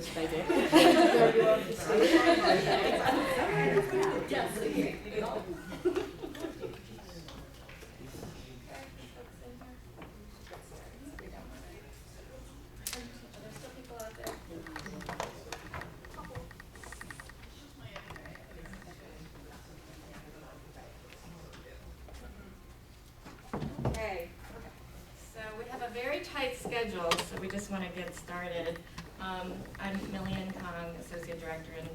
which I did. Okay, so we have a very tight schedule, so we just want to get started. I'm Millian Kong, Associate Director and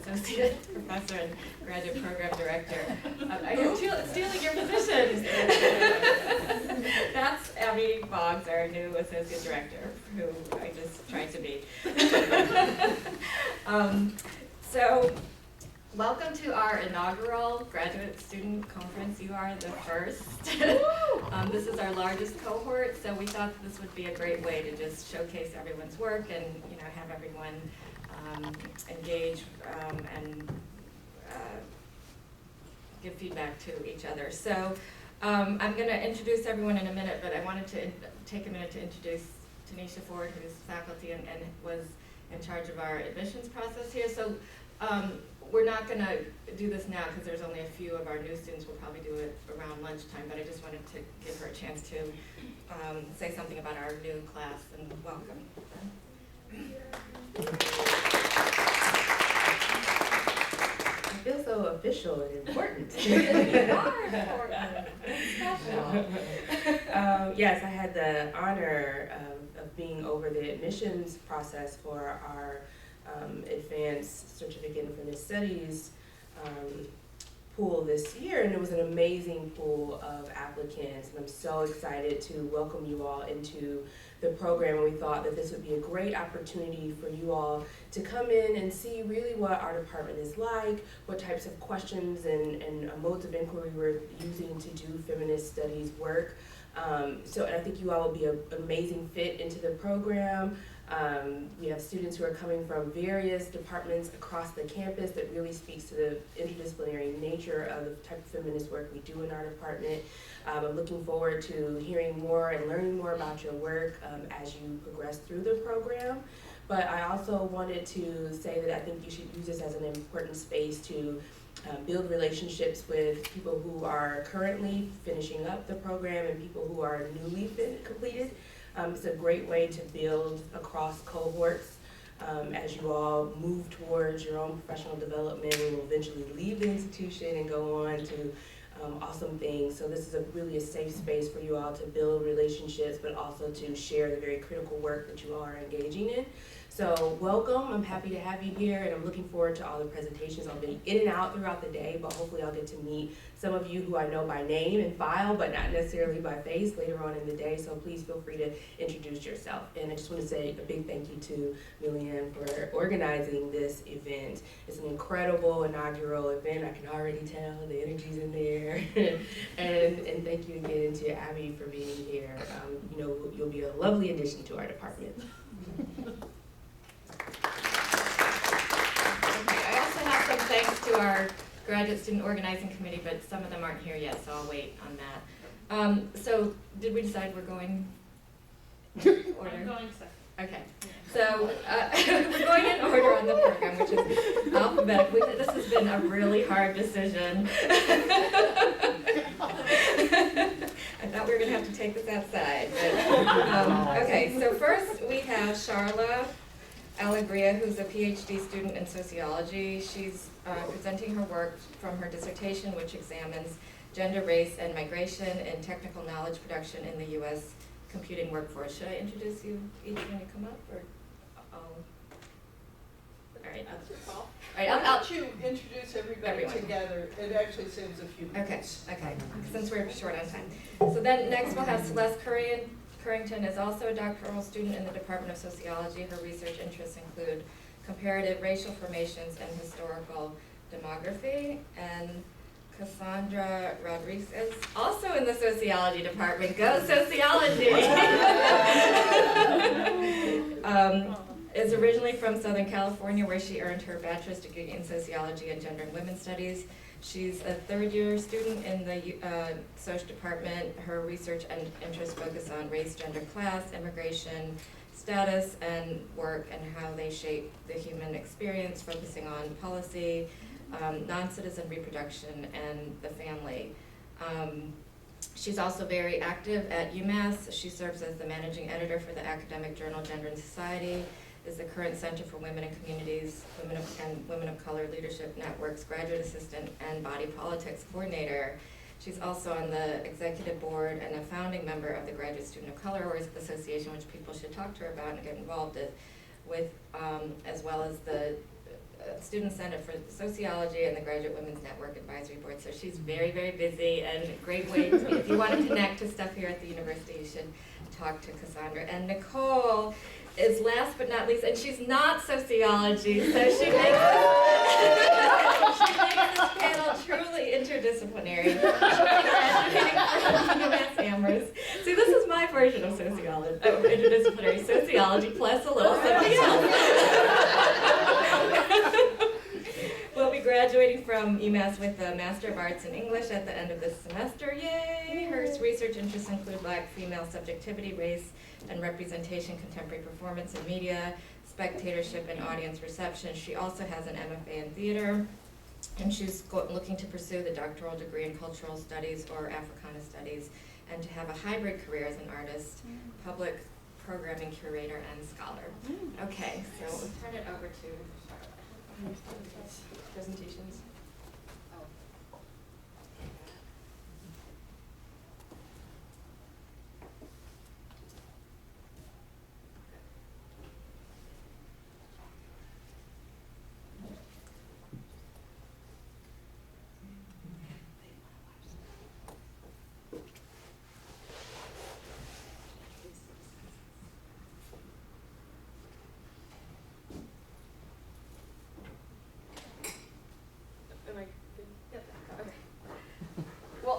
Associate Professor and Graduate Program Director. I am stealing your position. That's Abby Boggs, our new Associate Director, who I just tried to be. So, welcome to our inaugural graduate student conference. You are the first. This is our largest cohort, so we thought this would be a great way to just showcase everyone's work and have everyone engage and give feedback to each other. So I'm going to introduce everyone in a minute, but I wanted to take a minute to introduce Tanisha Ford, who's faculty and was in charge of our admissions process here. So we're not going to do this now because there's only a few of our new students. We'll probably do it around lunchtime, but I just wanted to give her a chance to say something about our new class and welcome. I feel so official and important. You are important. Special. Yes, I had the honor of being over the admissions process for our advanced certificate in feminist studies pool this year, and it was an amazing pool of applicants, and I'm so excited to welcome you all into the program. And we thought that this would be a great opportunity for you all to come in and see really what our department is like, what types of questions and modes of inquiry we're using to do feminist studies work. And I think you all will be an amazing fit into the program. We have students who are coming from various departments across the campus that really speaks to the interdisciplinary nature of the type of feminist work we do in our department. I'm looking forward to hearing more and learning more about your work as you progress through the program. But I also wanted to say that I think you should use this as an important space to build relationships with people who are currently finishing up the program and people who are newly completed. It's a great way to build across cohorts as you all move towards your own professional development and will eventually leave the institution and go on to awesome things. So this is really a safe space for you all to build relationships, but also to share the very critical work that you all are engaging in. So welcome, I'm happy to have you here, and I'm looking forward to all the presentations. I'll be in and out throughout the day, but hopefully I'll get to meet some of you who I know by name and file, but not necessarily by face later on in the day, so please feel free to introduce yourself. And I just want to say a big thank you to Millian for organizing this event. It's an incredible inaugural event. I can already tell the energy's in there. and thank you again to Abby for being here. You'll be a lovely addition to our department. Thanks to our graduate student organizing committee, but some of them aren't here yet, so I'll wait on that. So did we decide we're going order? I'm going second. Okay, so we're going in order on the program, which is alphabetically. This has been a really hard decision. I thought we were going to have to take this outside. But, okay, so first we have Charla Alegria, who's a PhD student in sociology. She's presenting her work from her dissertation, which examines gender, race, and migration in technical knowledge production in the U.S. computing workforce. Should I introduce you each when you come up, or all right? All right. I'll let you introduce everybody together. It actually saves a few minutes. Okay. Since we're short on time. So then next we'll have Celeste Currington is also a doctoral student in the Department of Sociology. Her research interests include comparative racial formations and historical demography. And Cassandra Rodriguez is also in the Sociology Department. Go Sociology! Is originally from Southern California, where she earned her bachelor's degree in Sociology and Gender and Women's Studies. She's a third-year student in the Social Department. Her research and interests focus on race, gender, class, immigration, status and work and how they shape the human experience, focusing on policy, non-citizen reproduction, and the family. She's also very active at UMass. She serves as the managing editor for the academic journal Gender and Society, is the current Center for Women and Communities, Women of Color Leadership Network's graduate assistant and body politics coordinator. She's also on the executive board and a founding member of the Graduate Student of Color Association, which people should talk to her about and get involved with, as well as the Student Senate for Sociology and the Graduate Women's Network Advisory Board. So she's very, very busy, and a great way to, if you want to connect to stuff here at the university, you should talk to Cassandra. And Nicole is last but not least, and she's not sociology, so she makes this panel truly interdisciplinary. UMass Amherst. See, this is my version of sociology, interdisciplinary sociology plus a little something else. We'll be graduating from UMass with a Master of Arts in English at the end of this semester. Yay! Her research interests include Black female subjectivity, race and representation, contemporary performance and media, spectatorship and audience reception. She also has an MFA in theater, and she's looking to pursue the doctoral degree in cultural studies or Africana studies, and to have a hybrid career as an artist, public programming curator, and scholar. Okay, so we'll turn it over to Charlotte. Presentations.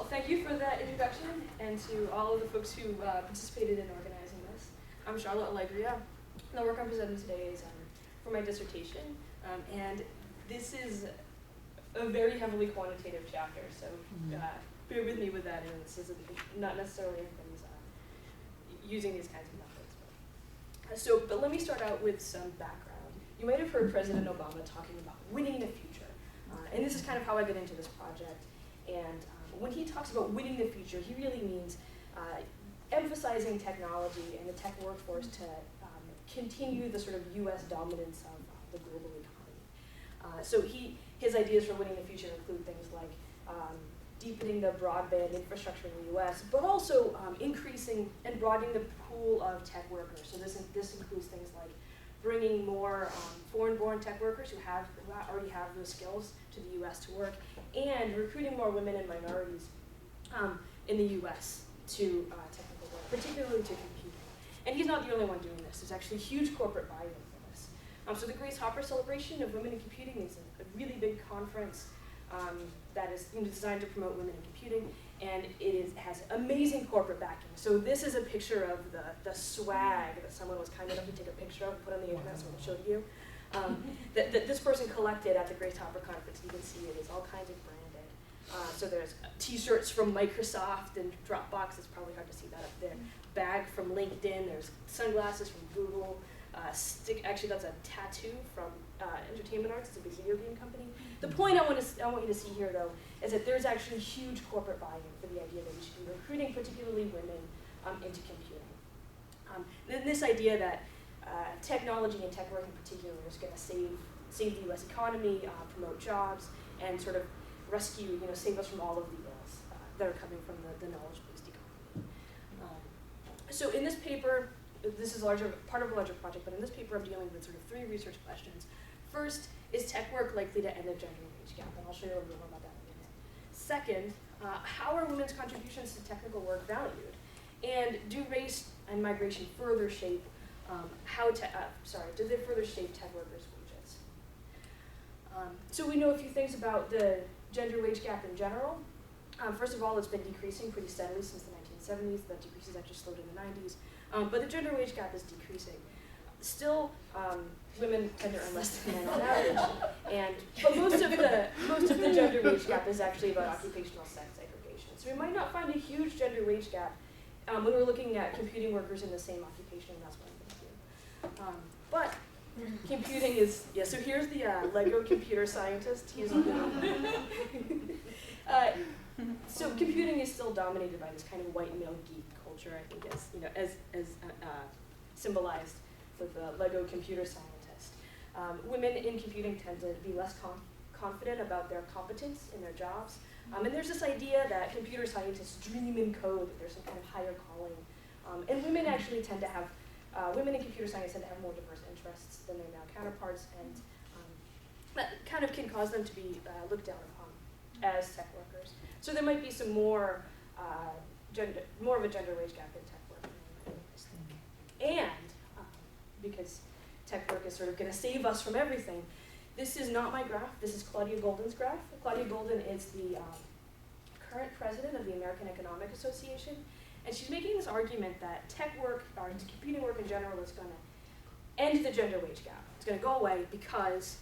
Thank you for that introduction, and to all of the folks who participated in organizing this. I'm Charlotte Allegria, and the work I'm presenting today is for my dissertation, and this is a very heavily quantitative chapter, so bear with me with that, and this isn't not necessarily everybody's using these kinds of methods. But let me start out with some background. You might have heard President Obama talking about winning the future, and this is kind of how I got into this project. And when he talks about winning the future, he really means emphasizing technology and the tech workforce to continue the sort of U.S. dominance of the global economy. So his ideas for winning the future include things like deepening the broadband infrastructure in the U.S., but also increasing and broadening the pool of tech workers. So this includes things like bringing more foreign-born tech workers who already have those skills to the U.S. to work, and recruiting more women and minorities in the U.S. to technical work, particularly to computing. And he's not the only one doing this. There's actually huge corporate buy-in for this. So the Grace Hopper Celebration of Women in Computing is a really big conference that is designed to promote women in computing, and it has amazing corporate backing. So this is a picture of the swag that someone was kind enough to take a picture of and put on the internet, so I'll show you. That this person collected at the Grace Hopper conference. You can see it is all kinds of branded. So there's t-shirts from Microsoft and Dropbox. It's probably hard to see that up there. Bag from LinkedIn. There's sunglasses from Google. Actually, that's a tattoo from Entertainment Arts. It's a big video game company. The point I want you to see here, though, is that there's actually huge corporate buy-in for the idea that we should be recruiting particularly women into computing. Then this idea that technology and tech work in particular is going to save the U.S. economy, promote jobs, and sort of rescue, save us from all of the ills that are coming from the knowledge-based economy. So in this paper, this is part of a larger project, but in this paper I'm dealing with sort of 3 research questions. First, is tech work likely to end the gender wage gap? And I'll show you a little bit more about that in a minute. Second, how are women's contributions to technical work valued? And do race and migration further shape do they further shape tech workers' wages? So we know a few things about the gender wage gap in general. First of all, it's been decreasing pretty steadily since the 1970s. That decrease has actually slowed in the 90s. But the gender wage gap is decreasing. Still, women tend to earn less than men on average, but most of the gender wage gap is actually about occupational sex segregation. So we might not find a huge gender wage gap when we're looking at computing workers in the same occupation, and that's what I'm going to do. But computing is, yeah, so here's the Lego computer scientist. He's so computing is still dominated by this kind of white male geek culture, I think, as symbolized with the Lego computer scientist. Women in computing tend to be less confident about their competence in their jobs. And there's this idea that computer scientists dream in code, that there's some kind of higher calling. And women actually tend to have, women in computer science tend to have more diverse interests than their male counterparts, and that kind of can cause them to be looked down upon as tech workers. So there might be some more of a gender wage gap in tech work than you might think. And because tech work is sort of going to save us from everything, this is not my graph, this is Claudia Golden's graph. Claudia Golden is the current president of the American Economic Association, and she's making this argument that tech work, or computing work in general, is going to end the gender wage gap. It's going to go away because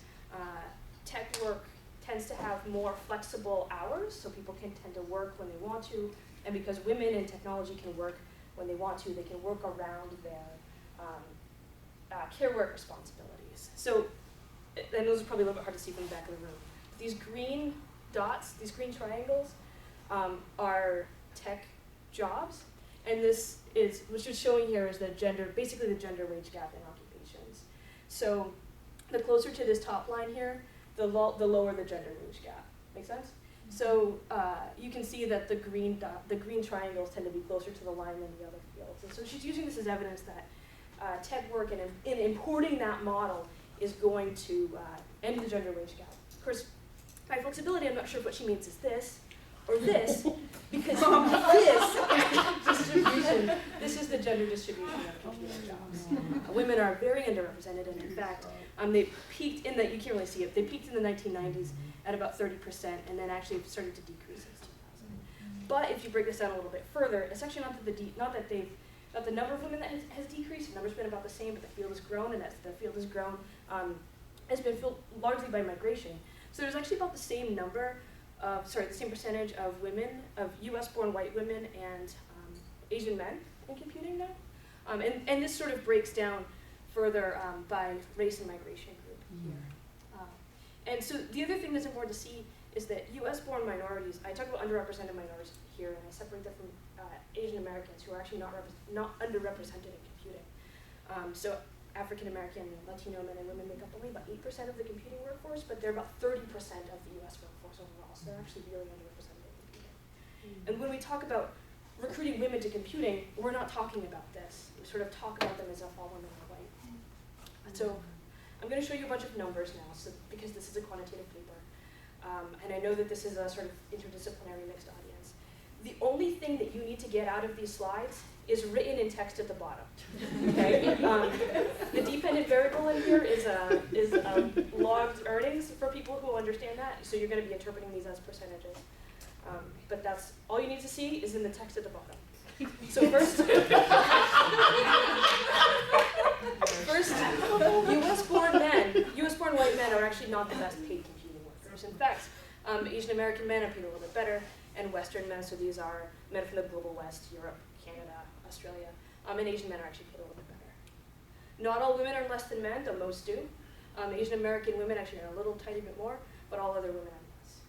tech work tends to have more flexible hours, so people can tend to work when they want to, and because women in technology can work when they want to, they can work around their care work responsibilities. So, and those are probably a little bit hard to see from the back of the room. These green dots, these green triangles, are tech jobs, and this is, what you're showing here is the gender, basically the gender wage gap in occupations. So, the closer to this top line here, the lower the gender wage gap. Make sense? So you can see that the green triangles tend to be closer to the line than the other fields. And so she's using this as evidence that tech work and in importing that model is going to end the gender wage gap. Of course, by flexibility, I'm not sure if what she means is this or this, because this is the gender distribution of computer jobs. Women are very underrepresented, and in fact, they peaked in you can't really see it, they peaked in the 1990s at about 30%, and then actually started to decrease since 2000. But if you break this down a little bit further, it's actually not that the number of women that has decreased, the number's been about the same, but the field has grown, and as the field has grown, has been filled largely by migration. So there's actually about the same number the same percentage of women, of US-born white women and Asian men in computing now. And this sort of breaks down further by race and migration group here. And so the other thing that's important to see is that US-born minorities, I talk about underrepresented minorities here, and I separate them from Asian Americans who are actually not underrepresented in computing. So African American and Latino men and women make up only about 8% of the computing workforce, but they're about 30% of the US workforce overall, so they're actually really underrepresented in computing. And when we talk about recruiting women to computing, we're not talking about this. We sort of talk about them as if all women are white. And so I'm going to show you a bunch of numbers now, because this is a quantitative paper. And I know that this is a sort of interdisciplinary mixed audience. The only thing that you need to get out of these slides is written in text at the bottom. Okay? The dependent variable in here is logged earnings for people who understand that, so you're going to be interpreting these as percentages. But that's all you need to see is in the text at the bottom. So first, US-born white men are actually not the best paid computing workers. In fact, Asian American men are paid a little bit better, and Western men, so these are men from the global West, Europe, Canada, Australia, and Asian men are actually paid a little bit better. Not all women are less than men, though most do. Asian American women actually are a little tiny bit more, but all other women are less.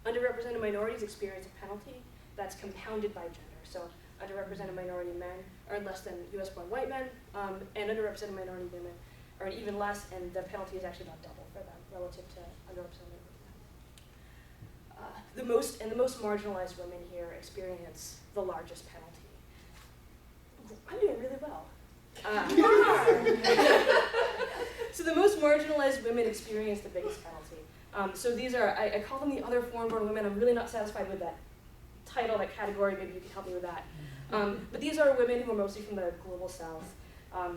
Underrepresented minorities experience a penalty that's compounded by gender. So underrepresented minority men earn less than US-born white men, and underrepresented minority women earn even less, and the penalty is actually about double for them relative to underrepresented men. The most marginalized women here experience the largest penalty. I'm doing really well. So the most marginalized women experience the biggest penalty. So these are, I call them the other foreign-born women. I'm really not satisfied with that title, that category. Maybe you can help me with that. But these are women who are mostly from the global south.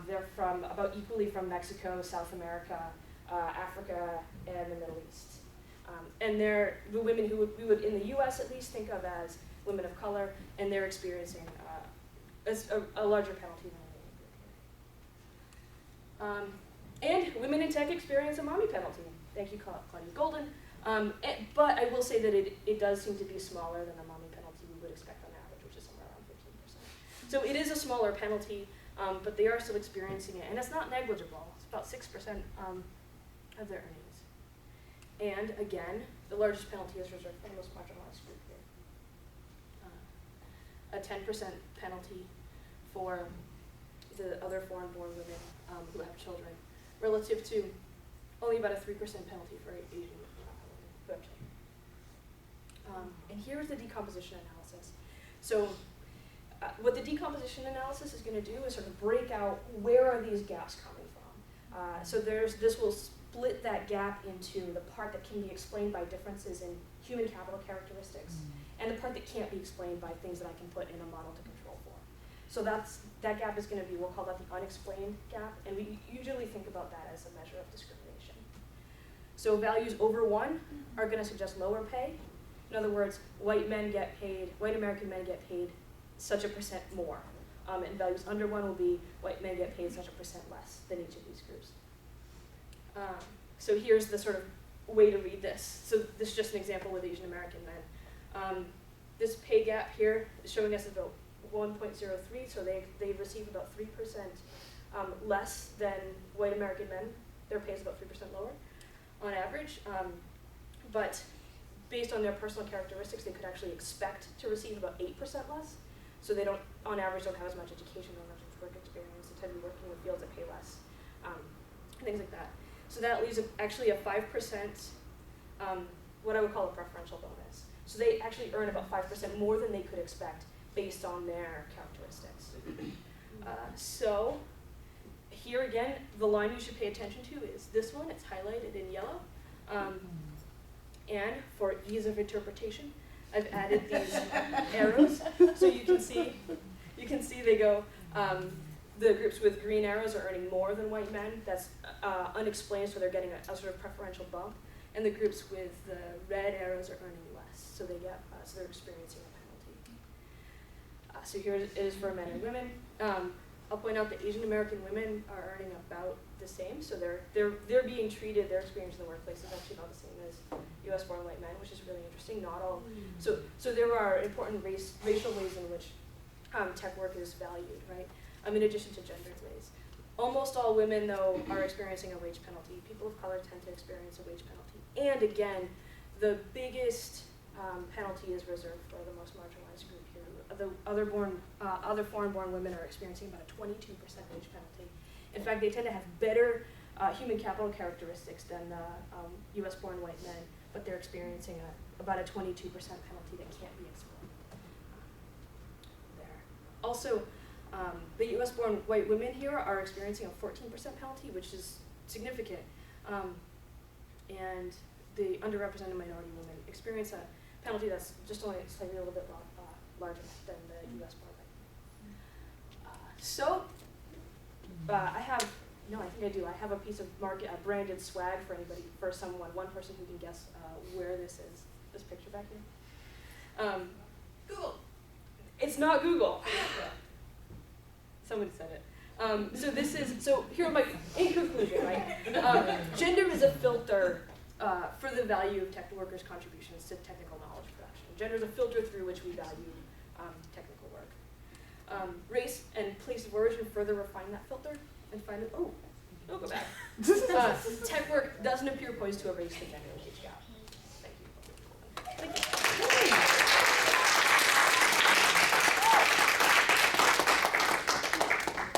They're from about equally from Mexico, South America, Africa, and the Middle East. And they're the women who we would, in the US at least, think of as women of color, and they're experiencing a larger penalty than and women in tech experience a mommy penalty. Thank you, Claudia Golden. But I will say that it does seem to be smaller than the mommy penalty we would expect on average, which is somewhere around 15%. So it is a smaller penalty, but they are still experiencing it, and it's not negligible. It's about 6% of their earnings. And again, the largest penalty is reserved for the most marginalized group here. A 10% penalty for the other foreign-born women who have children, relative to only about a 3% penalty for Asian women who have children. And here's the decomposition analysis. So what the decomposition analysis is going to do is sort of break out where are these gaps coming from. So this will split that gap into the part that can be explained by differences in human capital characteristics and the part that can't be explained by things that I can put in a model to control for. So that gap is going to be, we'll call that the unexplained gap, and we usually think about that as a measure of discrimination. So values over 1 are going to suggest lower pay. In other words, white American men get paid such a percent more. And values under 1 will be white men get paid such a percent less than each of these groups. So here's the sort of way to read this. So this is just an example with Asian American men. This pay gap here is showing us about 1.03, so they receive about 3% less than white American men. Their pay is about 3% lower on average. But based on their personal characteristics, they could actually expect to receive about 8% less. So they don't, on average, don't have as much education, don't have as much work experience. They tend to be working in fields that pay less, things like that. So that leaves actually a 5%, what I would call a preferential bonus. So they actually earn about 5% more than they could expect based on their characteristics. So here again, the line you should pay attention to is this one. It's highlighted in yellow. And for ease of interpretation, I've added these arrows, so you can see they go, the groups with green arrows are earning more than white men. That's unexplained, so they're getting a sort of preferential bump. And the groups with the red arrows are earning less, so they get, so they're experiencing a penalty. So here it is for men and women. I'll point out that Asian American women are earning about the same, so they're being treated, their experience in the workplace is actually about the same as U.S. born white men, which is really interesting. Not all, so there are important racial ways in which tech work is valued, right? In addition to gendered ways. Almost all women, though, are experiencing a wage penalty. People of color tend to experience a wage penalty. And again, the biggest penalty is reserved for the most marginalized group here. The other foreign-born women are experiencing about a 22% wage penalty. In fact, they tend to have better human capital characteristics than the U.S.-born white men, but they're experiencing about a 22% penalty that can't be explained. There. Also, the U.S.-born white women here are experiencing a 14% penalty, which is significant. And the underrepresented minority women experience a penalty that's just only slightly a little bit larger than the U.S.-born white. I have a piece of branded swag for anybody, for one person who can guess where this is, this picture back here. Google. It's not Google. Somebody said it. So here am in conclusion, right? Gender is a filter for the value of tech workers' contributions to technical knowledge production. Gender is a filter through which we value technical work. Race and place of origin further refine that filter and find it, go back. Tech work doesn't appear poised to erase the gender wage gap. Thank you.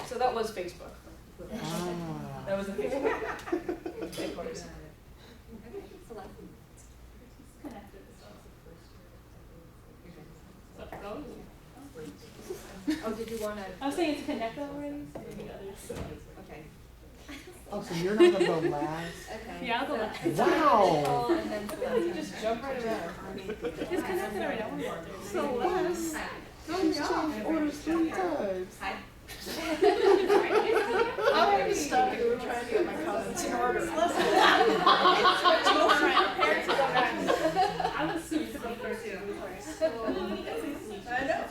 So that was Facebook. That was a Facebook. Headquarters. Oh, did you want to? I was saying to connect already. Okay. Oh, so you're not gonna go last? Okay. Yeah, I'll go last. Wow. And then You just jump right around. It's connected already. I want to go through. So last. Don't change orders 3 times. I'm going to be stuck and we're trying to get my comments in order. I was super to go first too. I know.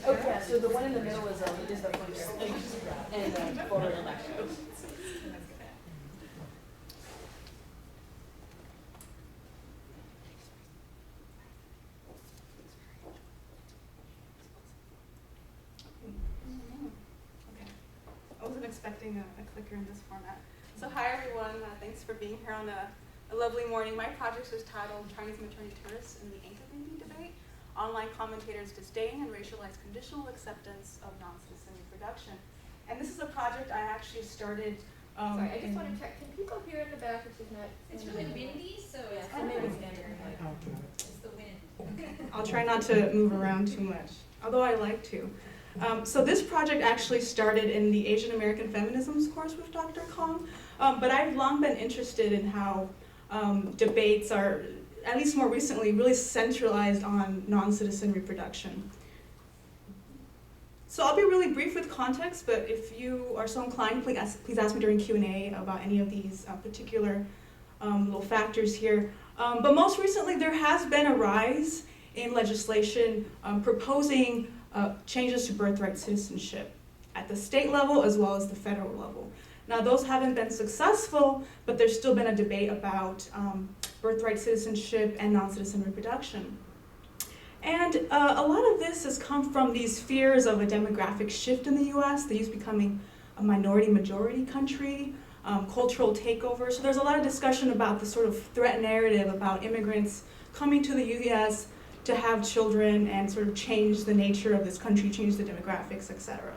Okay, so the one in the middle is the first, and forward election. expecting a clicker in this format. So hi everyone, thanks for being here on a lovely morning. My project is titled Chinese maternity tourists in the anchor baby debate, online commentators' disdain and racialized conditional acceptance of non-citizen reproduction. And this is a project I actually started. Sorry, I just want to check, can people hear in the back if she's not? It's really windy, so Yeah, so maybe stand there. it's the wind. I'll try not to move around too much, although I like to. So this project actually started in the Asian American Feminisms course with Dr. Kong, but I've long been interested in how debates are, at least more recently, really centralized on non-citizen reproduction. So I'll be really brief with context, but if you are so inclined, please ask me during Q&A about any of these particular little factors here. But most recently, there has been a rise in legislation proposing changes to birthright citizenship at the state level as well as the federal level. Now, those haven't been successful, but there's still been a debate about birthright citizenship and non-citizen reproduction. And a lot of this has come from these fears of a demographic shift in the US, the US becoming a minority-majority country, cultural takeover. So there's a lot of discussion about the sort of threat narrative about immigrants coming to the US to have children and sort of change the nature of this country, change the demographics, etc.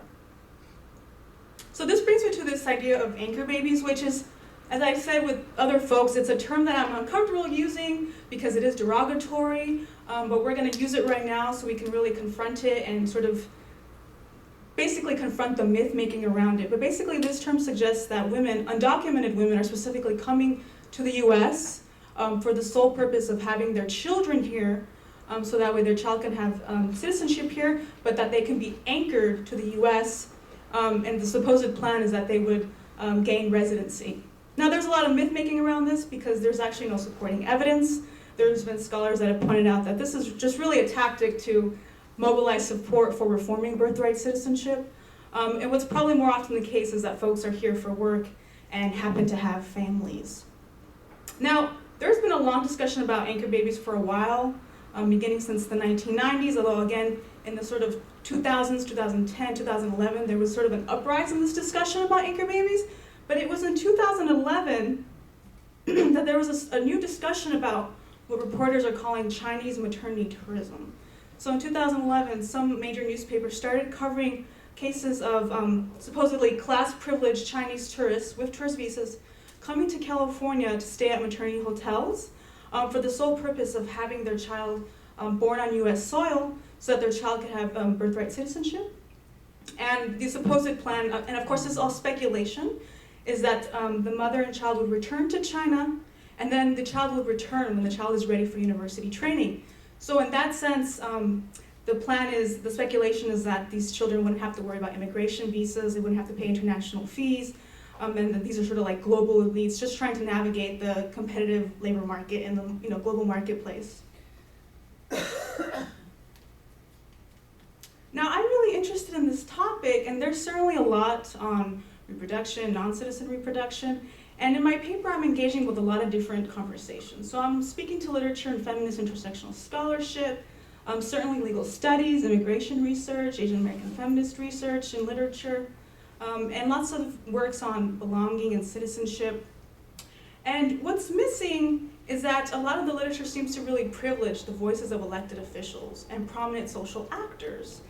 So this brings me to this idea of anchor babies, which is, as I said with other folks, it's a term that I'm uncomfortable using because it is derogatory, but we're going to use it right now so we can really confront it and sort of basically confront the myth-making around it. But basically this term suggests that women, undocumented women, are specifically coming to the US for the sole purpose of having their children here, so that way their child can have citizenship here, but that they can be anchored to the US, and the supposed plan is that they would gain residency. Now there's a lot of myth-making around this because there's actually no supporting evidence. There's been scholars that have pointed out that this is just really a tactic to mobilize support for reforming birthright citizenship. And what's probably more often the case is that folks are here for work and happen to have families. Now, there's been a long discussion about anchor babies for a while, beginning since the 1990s, although again, in the sort of 2000s, 2010, 2011, there was sort of an uprising in this discussion about anchor babies. But it was in 2011 that there was a new discussion about what reporters are calling Chinese maternity tourism. So in 2011, some major newspapers started covering cases of supposedly class-privileged Chinese tourists with tourist visas coming to California to stay at maternity hotels for the sole purpose of having their child born on US soil so that their child could have birthright citizenship. And the supposed plan, and of course this is all speculation, is that the mother and child would return to China, and then the child would return when the child is ready for university training. So in that sense, the plan is, the speculation is that these children wouldn't have to worry about immigration visas, they wouldn't have to pay international fees, and that these are sort of like global elites just trying to navigate the competitive labor market in the global marketplace. Now, I'm really interested in this topic, and there's certainly a lot on reproduction, non-citizen reproduction, and in my paper I'm engaging with a lot of different conversations. So I'm speaking to literature and feminist intersectional scholarship, certainly legal studies, immigration research, Asian American feminist research and literature, and lots of works on belonging and citizenship. And what's missing is that a lot of the literature seems to really privilege the voices of elected officials and prominent social actors.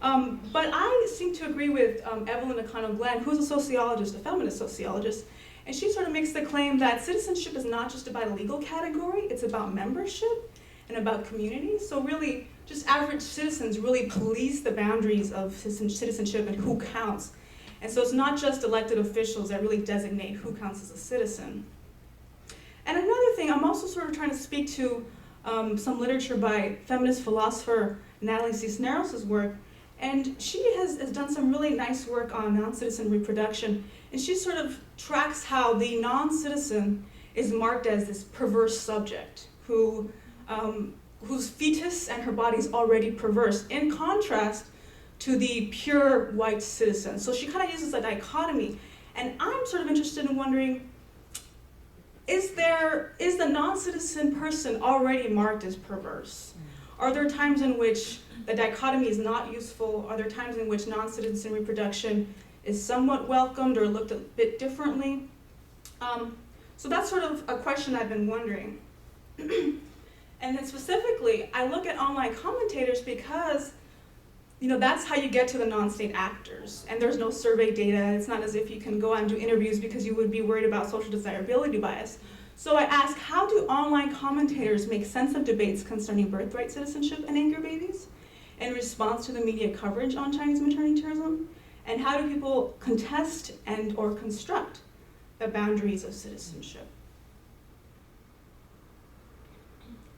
But I seem to agree with Evelyn O'Connell-Glenn, who's a sociologist, a feminist sociologist, and she sort of makes the claim that citizenship is not just about a legal category, it's about membership and about community. So really, just average citizens really police the boundaries of citizenship and who counts. And so it's not just elected officials that really designate who counts as a citizen. And another thing, I'm also sort of trying to speak to some literature by feminist philosopher Natalie Cisneros' work. And she has done some really nice work on non-citizen reproduction. And she sort of tracks how the non-citizen is marked as this perverse subject whose fetus and her body is already perverse, in contrast to the pure white citizen. So she kind of uses a dichotomy. And I'm sort of interested in wondering, is the non-citizen person already marked as perverse? Are there times in which the dichotomy is not useful? Are there times in which non-citizen reproduction is somewhat welcomed or looked a bit differently. So that's sort of a question I've been wondering. And then specifically, I look at online commentators because that's how you get to the non-state actors. And there's no survey data. It's not as if you can go out and do interviews because you would be worried about social desirability bias. So I ask, how do online commentators make sense of debates concerning birthright citizenship and anchor babies in response to the media coverage on Chinese maternity tourism? And how do people contest and or construct the boundaries of citizenship?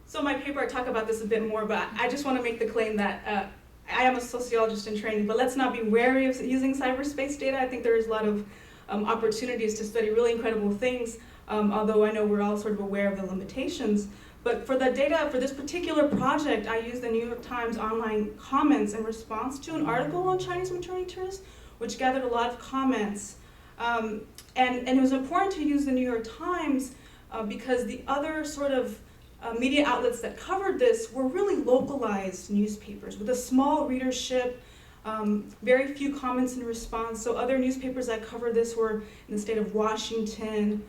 So my paper, I talk about this a bit more, but I just want to make the claim that I am a sociologist in training, but let's not be wary of using cyberspace data. I think there is a lot of opportunities to study really incredible things, although I know we're all sort of aware of the limitations. But for the data, for this particular project, I used the New York Times online comments in response to an article on Chinese maternity tourists, which gathered a lot of comments. And it was important to use the New York Times because the other sort of media outlets that covered this were really localized newspapers with a small readership, very few comments in response. So other newspapers that covered this were in the state of Washington,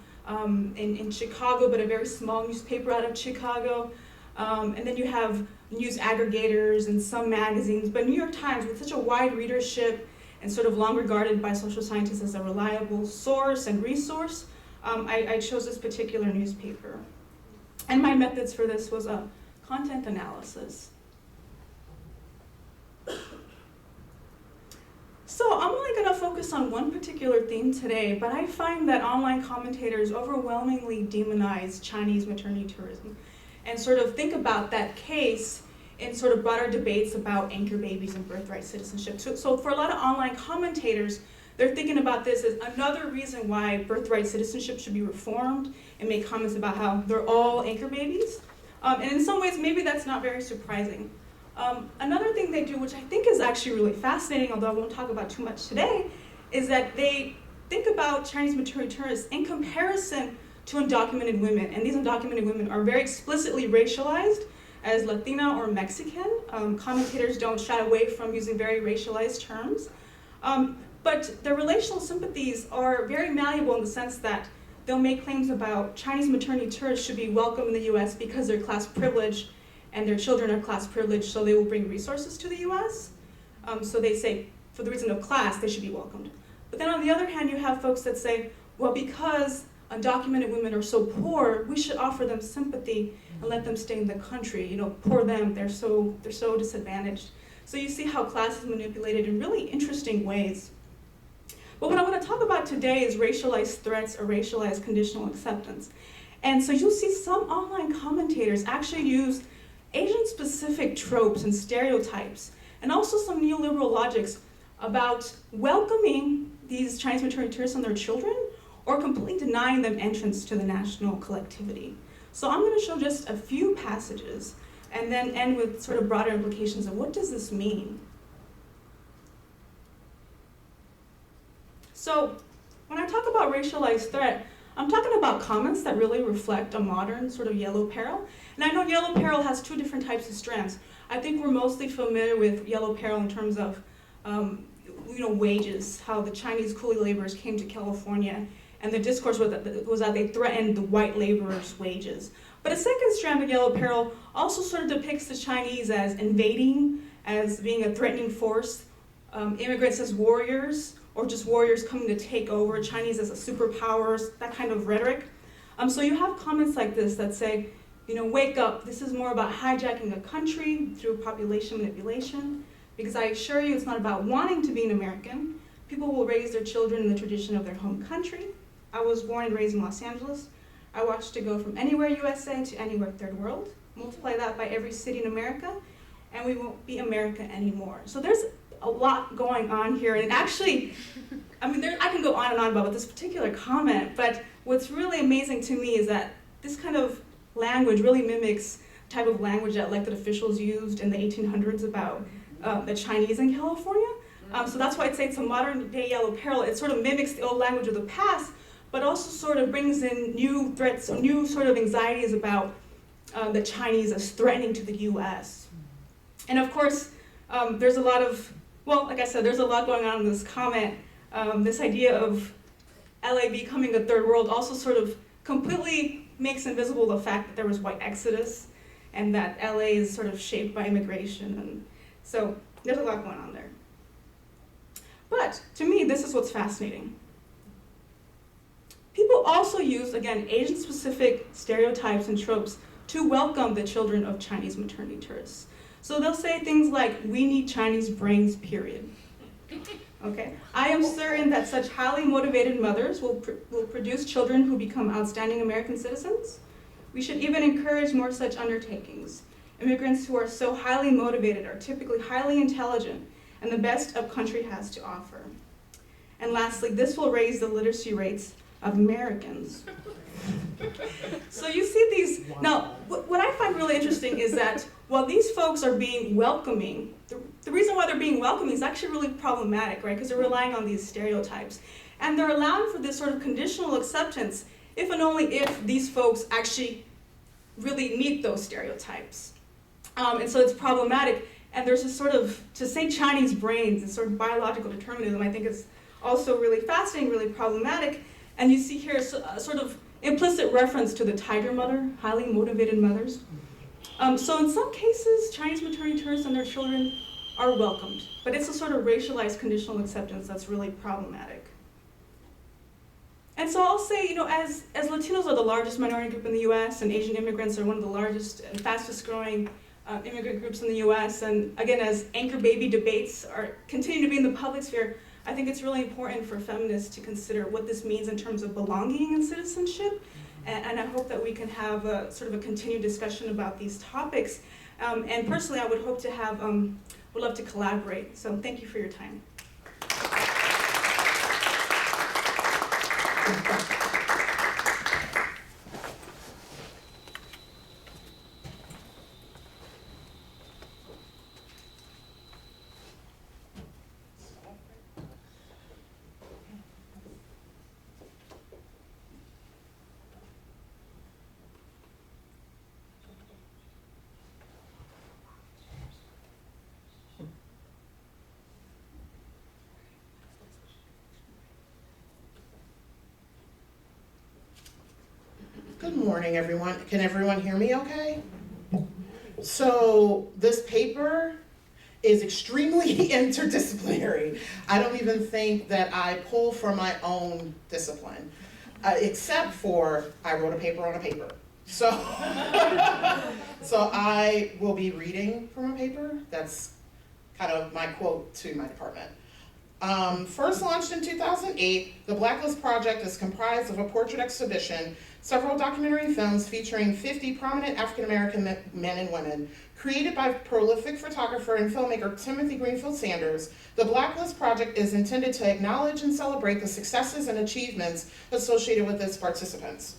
in Chicago, but a very small newspaper out of Chicago. And then you have news aggregators and some magazines, but New York Times, with such a wide readership and sort of long regarded by social scientists as a reliable source and resource, I chose this particular newspaper. And my methods for this was a content analysis. So I'm only going to focus on one particular theme today, but I find that online commentators overwhelmingly demonize Chinese maternity tourism and sort of think about that case in sort of broader debates about anchor babies and birthright citizenship. So for a lot of online commentators, they're thinking about this as another reason why birthright citizenship should be reformed and make comments about how they're all anchor babies. And in some ways, maybe that's not very surprising. Another thing they do, which I think is actually really fascinating, although I won't talk about too much today, is that they think about Chinese maternity tourists in comparison to undocumented women. And these undocumented women are very explicitly racialized as Latina or Mexican. Commentators don't shy away from using very racialized terms. But their relational sympathies are very malleable in the sense that they'll make claims about Chinese maternity tourists should be welcome in the US because they're class privileged and their children are class privileged, so they will bring resources to the US. So they say, for the reason of class, they should be welcomed. But then on the other hand, you have folks that say, well, because undocumented women are so poor, we should offer them sympathy and let them stay in the country. Poor them, they're so disadvantaged. So you see how class is manipulated in really interesting ways. But what I want to talk about today is racialized threats or racialized conditional acceptance. And so you'll see some online commentators actually use Asian-specific tropes and stereotypes, and also some neoliberal logics about welcoming these Chinese maternity tourists and their children, or completely denying them entrance to the national collectivity. So I'm going to show just a few passages, and then end with sort of broader implications of what does this mean. So when I talk about racialized threat, I'm talking about comments that really reflect a modern sort of yellow peril. And I know yellow peril has two different types of strands. I think we're mostly familiar with yellow peril in terms of wages, how the Chinese coolie laborers came to California, and the discourse was that they threatened the white laborers' wages. But a second strand of yellow peril also sort of depicts the Chinese as invading, as being a threatening force, immigrants as warriors, or just warriors coming to take over, Chinese as a superpower, that kind of rhetoric. So you have comments like this that say, wake up, this is more about hijacking a country through population manipulation, because I assure you it's not about wanting to be an American. People will raise their children in the tradition of their home country. I was born and raised in Los Angeles. I watched it go from anywhere USA to anywhere third world. Multiply that by every city in America, and we won't be America anymore. So there's a lot going on here, and actually, I can go on and on about this particular comment, but what's really amazing to me is that this kind of language really mimics the type of language that elected officials used in the 1800s about the Chinese in California. So that's why I'd say it's a modern day yellow peril. It sort of mimics the old language of the past, but also sort of brings in new threats, new sort of anxieties about the Chinese as threatening to the US. And of course, there's a lot of, like I said, there's a lot going on in this comment. this idea of LA becoming a third world also sort of completely makes invisible the fact that there was white exodus and that LA is sort of shaped by immigration. And so there's a lot going on there. But to me, this is what's fascinating. People also use, again, Asian-specific stereotypes and tropes to welcome the children of Chinese maternity tourists. So they'll say things like, "We need Chinese brains, period." Okay? "I am certain that such highly motivated mothers will produce children who become outstanding American citizens. We should even encourage more such undertakings. Immigrants who are so highly motivated are typically highly intelligent and the best a country has to offer. And lastly, this will raise the literacy rates of Americans." So you see these, now what I find really interesting is that while these folks are being welcoming, the reason why they're being welcoming is actually really problematic, right? Because they're relying on these stereotypes. And they're allowing for this sort of conditional acceptance if and only if these folks actually really meet those stereotypes. And so it's problematic. And there's this sort of, to say Chinese brains, this sort of biological determinism, I think is also really fascinating, really problematic. And you see here a sort of implicit reference to the tiger mother, highly motivated mothers. So in some cases, Chinese maternity tourists and their children are welcomed. But it's a sort of racialized conditional acceptance that's really problematic. And so I'll say, you know, as Latinos are the largest minority group in the US, and Asian immigrants are one of the largest and fastest growing immigrant groups in the US, and again, as anchor baby debates continue to be in the public sphere, I think it's really important for feminists to consider what this means in terms of belonging and citizenship. And I hope that we can have a sort of a continued discussion about these topics. And personally, I would hope to have, would love to collaborate. So thank you for your time. Good morning, everyone. Can everyone hear me okay? So this paper is extremely interdisciplinary. I don't even think that I pull from my own discipline, except for I wrote a paper on a paper. So, so I will be reading from a paper. That's kind of my quote to my department. First launched in 2008, the Blacklist Project is comprised of a portrait exhibition, several documentary films featuring 50 prominent African-American men and women. Created by prolific photographer and filmmaker Timothy Greenfield Sanders, the Blacklist Project is intended to acknowledge and celebrate the successes and achievements associated with its participants.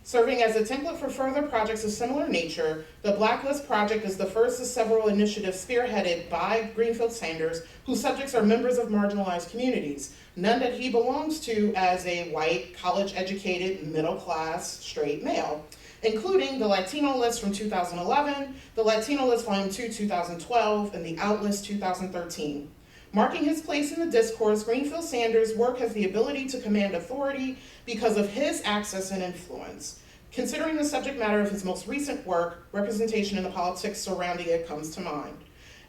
Serving as a template for further projects of similar nature, the Blacklist Project is the first of several initiatives spearheaded by Greenfield Sanders, whose subjects are members of marginalized communities, none that he belongs to as a white, college-educated, middle-class, straight male, including the Latino List from 2011, the Latino List Volume 2, 2012, and the Outlist 2013. Marking his place in the discourse, Greenfield Sanders' work has the ability to command authority because of his access and influence. Considering the subject matter of his most recent work, representation in the politics surrounding it comes to mind.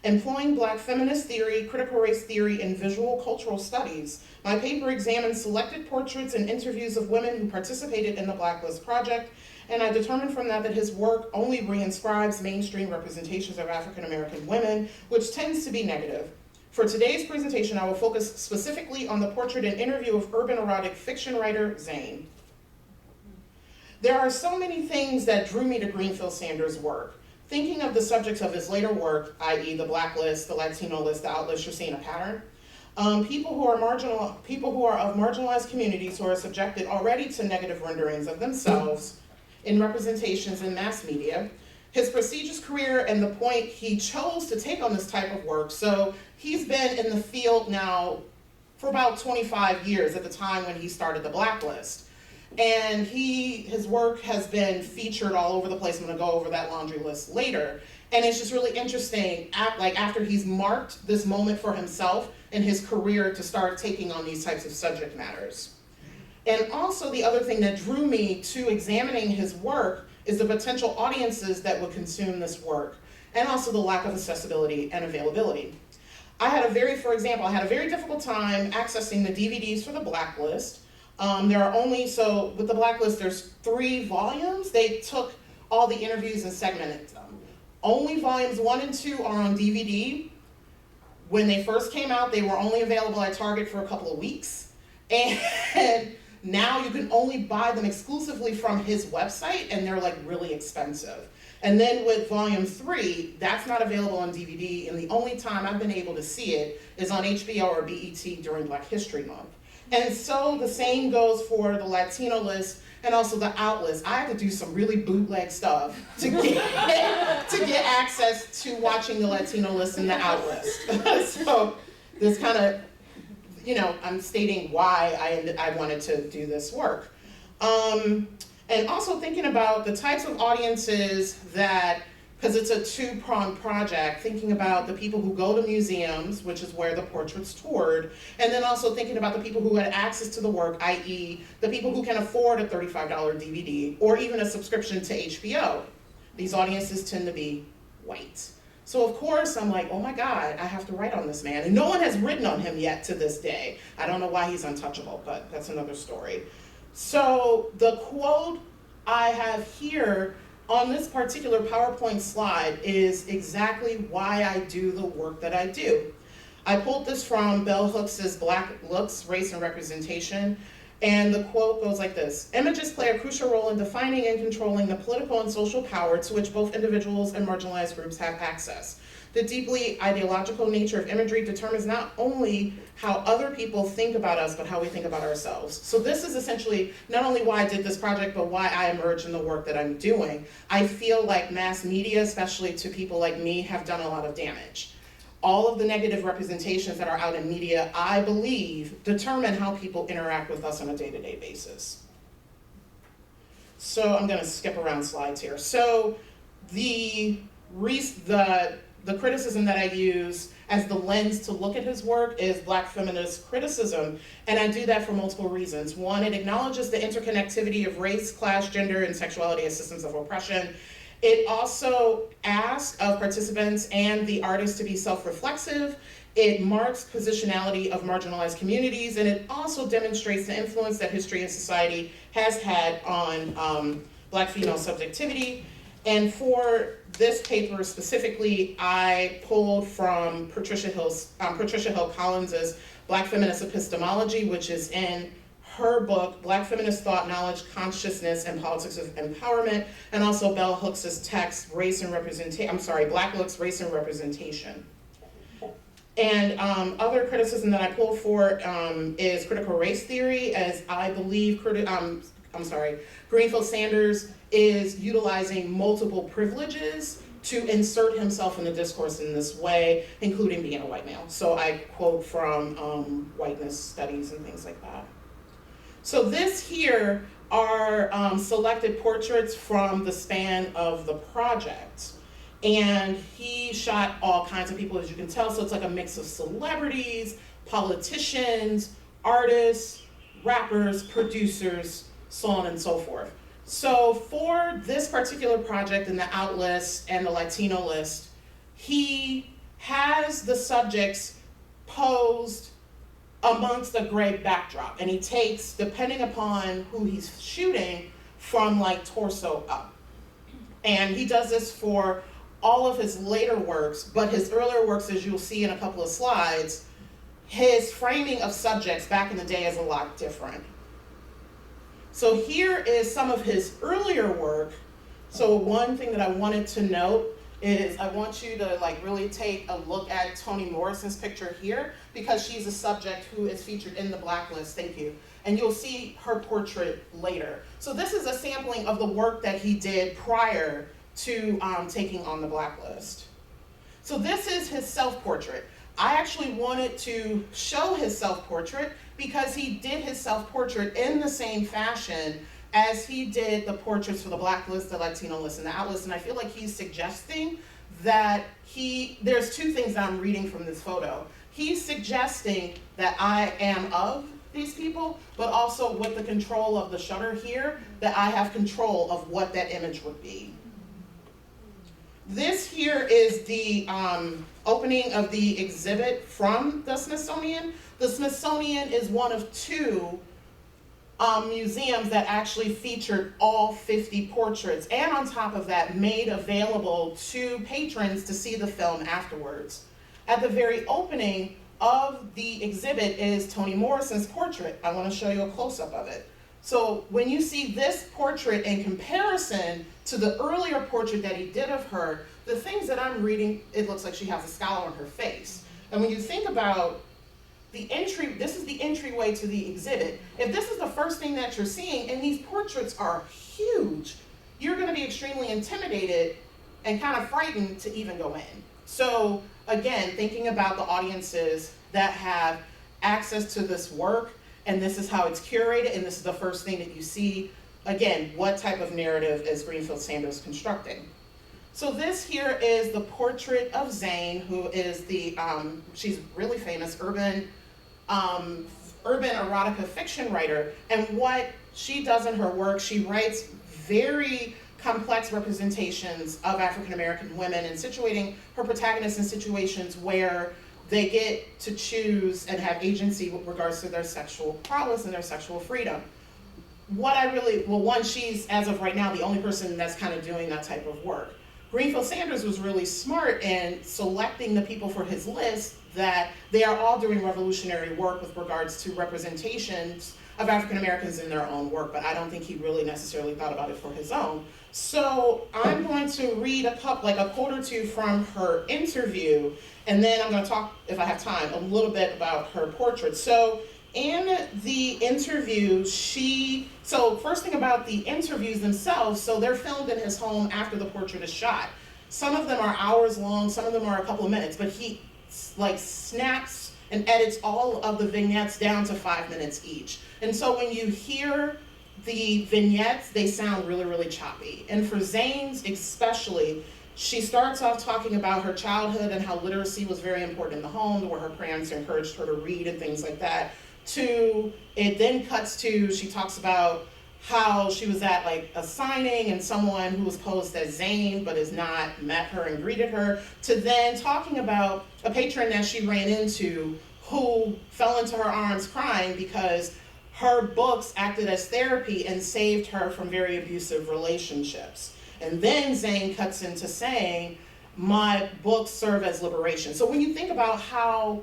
Employing Black feminist theory, critical race theory, and visual cultural studies, my paper examines selected portraits and interviews of women who participated in the Blacklist Project, and I determined from that his work only reinscribes mainstream representations of African American women, which tends to be negative. For today's presentation, I will focus specifically on the portrait and interview of urban erotic fiction writer Zane. There are so many things that drew me to Greenfield Sanders' work. Thinking of the subjects of his later work, i.e. the Blacklist, the Latino List, the Outlist, you're seeing a pattern. People who are of marginalized communities who are subjected already to negative renderings of themselves in representations in mass media, his prestigious career and the point he chose to take on this type of work. So he's been in the field now for about 25 years at the time when he started the Blacklist. And his work has been featured all over the place. I'm gonna go over that laundry list later. And it's just really interesting, after he's marked this moment for himself in his career to start taking on these types of subject matters. And also the other thing that drew me to examining his work is the potential audiences that would consume this work, and also the lack of accessibility and availability. For example, I had a very difficult time accessing the DVDs for the Blacklist. With the Blacklist, there's 3 volumes. They took all the interviews and segmented them. Only volumes 1 and 2 are on DVD. When they first came out, they were only available at Target for a couple of weeks. And now you can only buy them exclusively from his website, and they're like really expensive. And then with volume 3, that's not available on DVD, and the only time I've been able to see it is on HBO or BET during Black History Month. And so the same goes for the Latino list and also the Out list. I had to do some really bootleg stuff to get access to watching the Latino list and the Out list. So this kind of, I'm stating why I wanted to do this work. And also thinking about the types of audiences because it's a 2-pronged project, thinking about the people who go to museums, which is where the portraits toured, and then also thinking about the people who had access to the work, i.e. the people who can afford a $35 DVD or even a subscription to HBO. These audiences tend to be white. So of course I'm like, oh my God, I have to write on this man. And no one has written on him yet to this day. I don't know why he's untouchable, but that's another story. So the quote I have here on this particular PowerPoint slide is exactly why I do the work that I do. I pulled this from Bell Hooks' Black Looks, Race and Representation, and the quote goes like this: "Images play a crucial role in defining and controlling the political and social power to which both individuals and marginalized groups have access. The deeply ideological nature of imagery determines not only how other people think about us, but how we think about ourselves." So this is essentially not only why I did this project, but why I emerged in the work that I'm doing. I feel like mass media, especially to people like me, have done a lot of damage. All of the negative representations that are out in media, I believe, determine how people interact with us on a day-to-day basis. So I'm gonna skip around slides here. So the criticism that I use as the lens to look at his work is Black feminist criticism, and I do that for multiple reasons. One, it acknowledges the interconnectivity of race, class, gender, and sexuality as systems of oppression. It also asks of participants and the artists to be self-reflexive. It marks positionality of marginalized communities, and it also demonstrates the influence that history and society has had on Black female subjectivity. And for this paper specifically, I pulled from Patricia Hill Collins's Black Feminist Epistemology, which is in her book, Black Feminist Thought, Knowledge, Consciousness, and Politics of Empowerment, and also Bell Hooks' text, Black Looks, Race and Representation. And other criticism that I pulled for is critical race theory, as I believe Greenfield Sanders is utilizing multiple privileges to insert himself in the discourse in this way, including being a white male. So I quote from whiteness studies and things like that. So this here are selected portraits from the span of the project. And he shot all kinds of people, as you can tell, so it's like a mix of celebrities, politicians, artists, rappers, producers, so on and so forth. So for this particular project in the Out list and the Latino list, he has the subjects posed amongst a gray backdrop, and he takes, depending upon who he's shooting, from like torso up. And he does this for all of his later works, but his earlier works, as you'll see in a couple of slides, his framing of subjects back in the day is a lot different. So here is some of his earlier work. So one thing that I wanted to note is I want you to really take a look at Toni Morrison's picture here, because she's a subject who is featured in the Blacklist, thank you. And you'll see her portrait later. So this is a sampling of the work that he did prior to taking on the Blacklist. So this is his self-portrait. I actually wanted to show his self-portrait because he did his self-portrait in the same fashion as he did the portraits for the Black list, the Latino list, and the Out list. And I feel like he's suggesting that there's two things that I'm reading from this photo. He's suggesting that I am of these people, but also with the control of the shutter here, that I have control of what that image would be. This here is the opening of the exhibit from the Smithsonian. The Smithsonian is one of two museums that actually featured all 50 portraits, and on top of that, made available to patrons to see the film afterwards. At the very opening of the exhibit is Toni Morrison's portrait. I want to show you a close-up of it. So when you see this portrait in comparison to the earlier portrait that he did of her, the things that I'm reading, it looks like she has a scowl on her face. And when you think about the entry, this is the entryway to the exhibit. If this is the first thing that you're seeing, and these portraits are huge, you're going to be extremely intimidated and kind of frightened to even go in. So again, thinking about the audiences that have access to this work, and this is how it's curated, and this is the first thing that you see. Again, what type of narrative is Greenfield Sanders constructing? So this here is the portrait of Zane, who is the, she's really famous urban erotica fiction writer. And what she does in her work, she writes very complex representations of African American women and situating her protagonists in situations where they get to choose and have agency with regards to their sexual prowess and their sexual freedom. She's, as of right now, the only person that's kind of doing that type of work. Greenfield Sanders was really smart in selecting the people for his list that they are all doing revolutionary work with regards to representations of African Americans in their own work, but I don't think he really necessarily thought about it for his own. So I'm going to read a quote or two from her interview, and then I'm going to talk, if I have time, a little bit about her portrait. So in the interview, first thing about the interviews themselves, so they're filmed in his home after the portrait is shot. Some of them are hours long, some of them are a couple of minutes, but he snaps and edits all of the vignettes down to 5 minutes each. And so when you hear the vignettes, they sound really, really choppy. And for Zane's especially, she starts off talking about her childhood and how literacy was very important in the home, where her parents encouraged her to read and things like that. It then cuts to, she talks about how she was at a signing and someone who was posed as Zane but has not met her and greeted her, to then talking about a patron that she ran into who fell into her arms crying because her books acted as therapy and saved her from very abusive relationships. And then Zane cuts into saying, my books serve as liberation. So when you think about how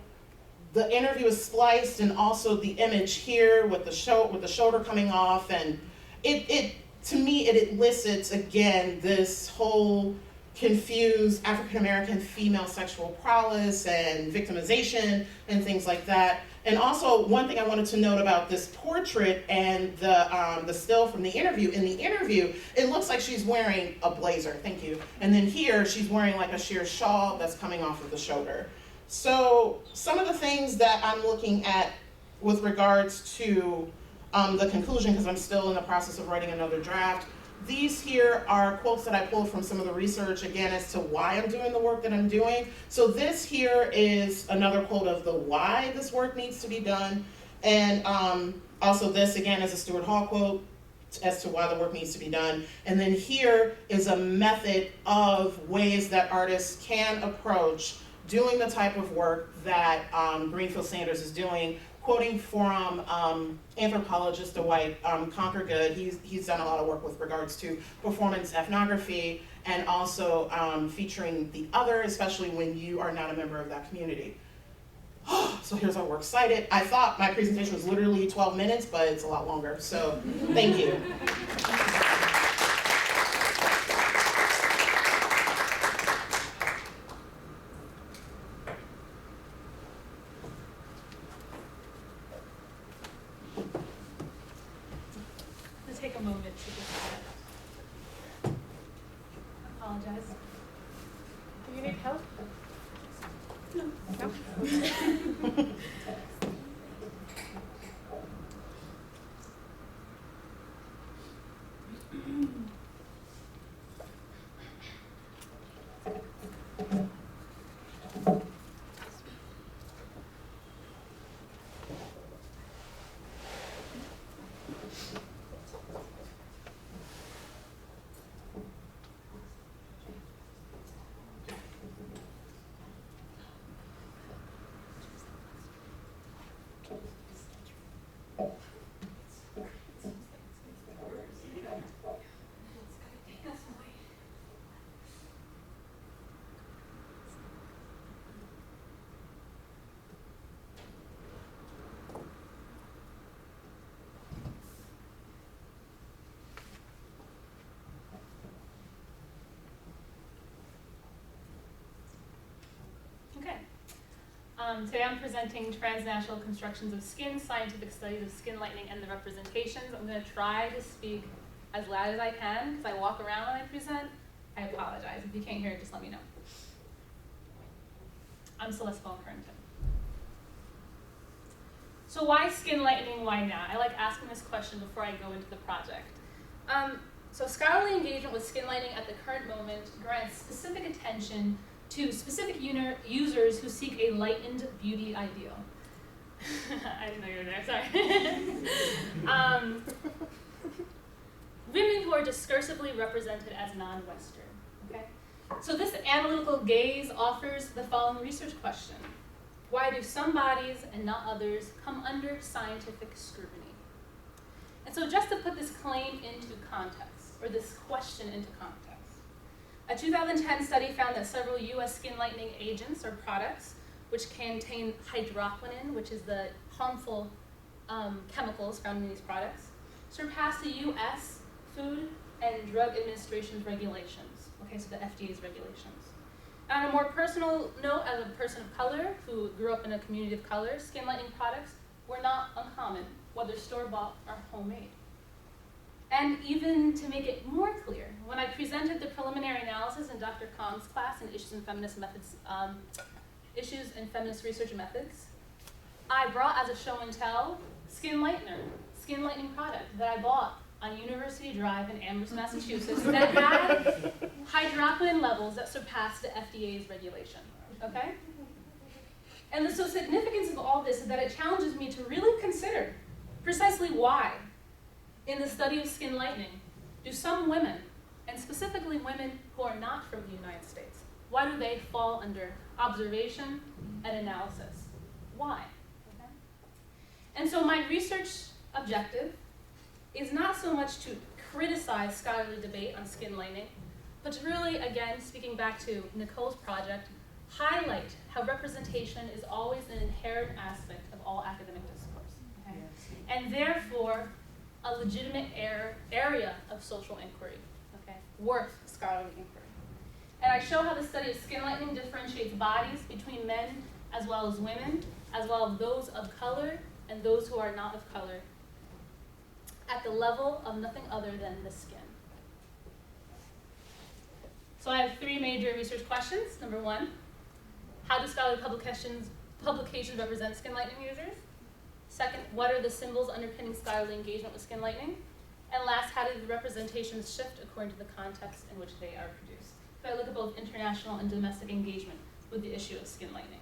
the interview is spliced and also the image here with the shoulder coming off, and to me it elicits again this whole confused African American female sexual prowess and victimization and things like that. And also one thing I wanted to note about this portrait and the still from the interview, in the interview it looks like she's wearing a blazer, thank you, and then here she's wearing like a sheer shawl that's coming off of the shoulder. So some of the things that I'm looking at with regards to the conclusion, because I'm still in the process of writing another draft, these here are quotes that I pulled from some of the research, again, as to why I'm doing the work that I'm doing. So this here is another quote of the why this work needs to be done. And also this, again, is a Stuart Hall quote as to why the work needs to be done. And then here is a method of ways that artists can approach doing the type of work that Greenfield Sanders is doing, quoting from anthropologist Dwight Conquergood. He's done a lot of work with regards to performance ethnography and also featuring the other, especially when you are not a member of that community. So here's our works cited. I thought my presentation was literally 12 minutes, but it's a lot longer, so thank you. Take a moment to just apologize. Do you need help? Today I'm presenting transnational constructions of skin, scientific studies of skin lightening and the representations. I'm going to try to speak as loud as I can because I walk around when I present. I apologize. If you can't hear it, just let me know. I'm Celeste Bowen-Currington. So why skin lightening, why now? I like asking this question before I go into the project. So scholarly engagement with skin lightening at the current moment grants specific attention to specific users who seek a lightened beauty ideal. I didn't know you were there, sorry. Women who are discursively represented as non-Western, okay? So this analytical gaze offers the following research question. Why do some bodies and not others come under scientific scrutiny? And so just to put this claim into context, or this question into context, a 2010 study found that several US skin lightening agents or products, which contain hydroquinone, which is the harmful chemicals found in these products, surpassed the US Food and Drug Administration's regulations, okay, so the FDA's regulations. On a more personal note, as a person of color who grew up in a community of color, skin lightening products were not uncommon, whether store-bought or homemade. And even to make it more clear, when I presented the preliminary analysis in Dr. Kong's class in Issues in Feminist Methods, Issues in Feminist Research Methods, I brought as a show and tell skin lightening product that I bought on University Drive in Amherst, Massachusetts that had hydroquinone levels that surpassed the FDA's regulation, okay? And the significance of all this is that it challenges me to really consider precisely why, in the study of skin lightening, do some women, and specifically women who are not from the United States, why do they fall under observation and analysis? Why? Okay? And so my research objective is not so much to criticize scholarly debate on skin lightening, but to really, again, speaking back to Nicole's project, highlight how representation is always an inherent aspect of all academic discourse, okay? And therefore, a legitimate area of social inquiry, okay, worth scholarly inquiry. And I show how the study of skin lightening differentiates bodies between men as well as women, as well as those of color and those who are not of color, at the level of nothing other than the skin. So I have three major research questions. Number one, how do scholarly publications represent skin lightening users? Second, what are the symbols underpinning scholarly engagement with skin lightening? And last, how do the representations shift according to the context in which they are produced? So I look at both international and domestic engagement with the issue of skin lightening.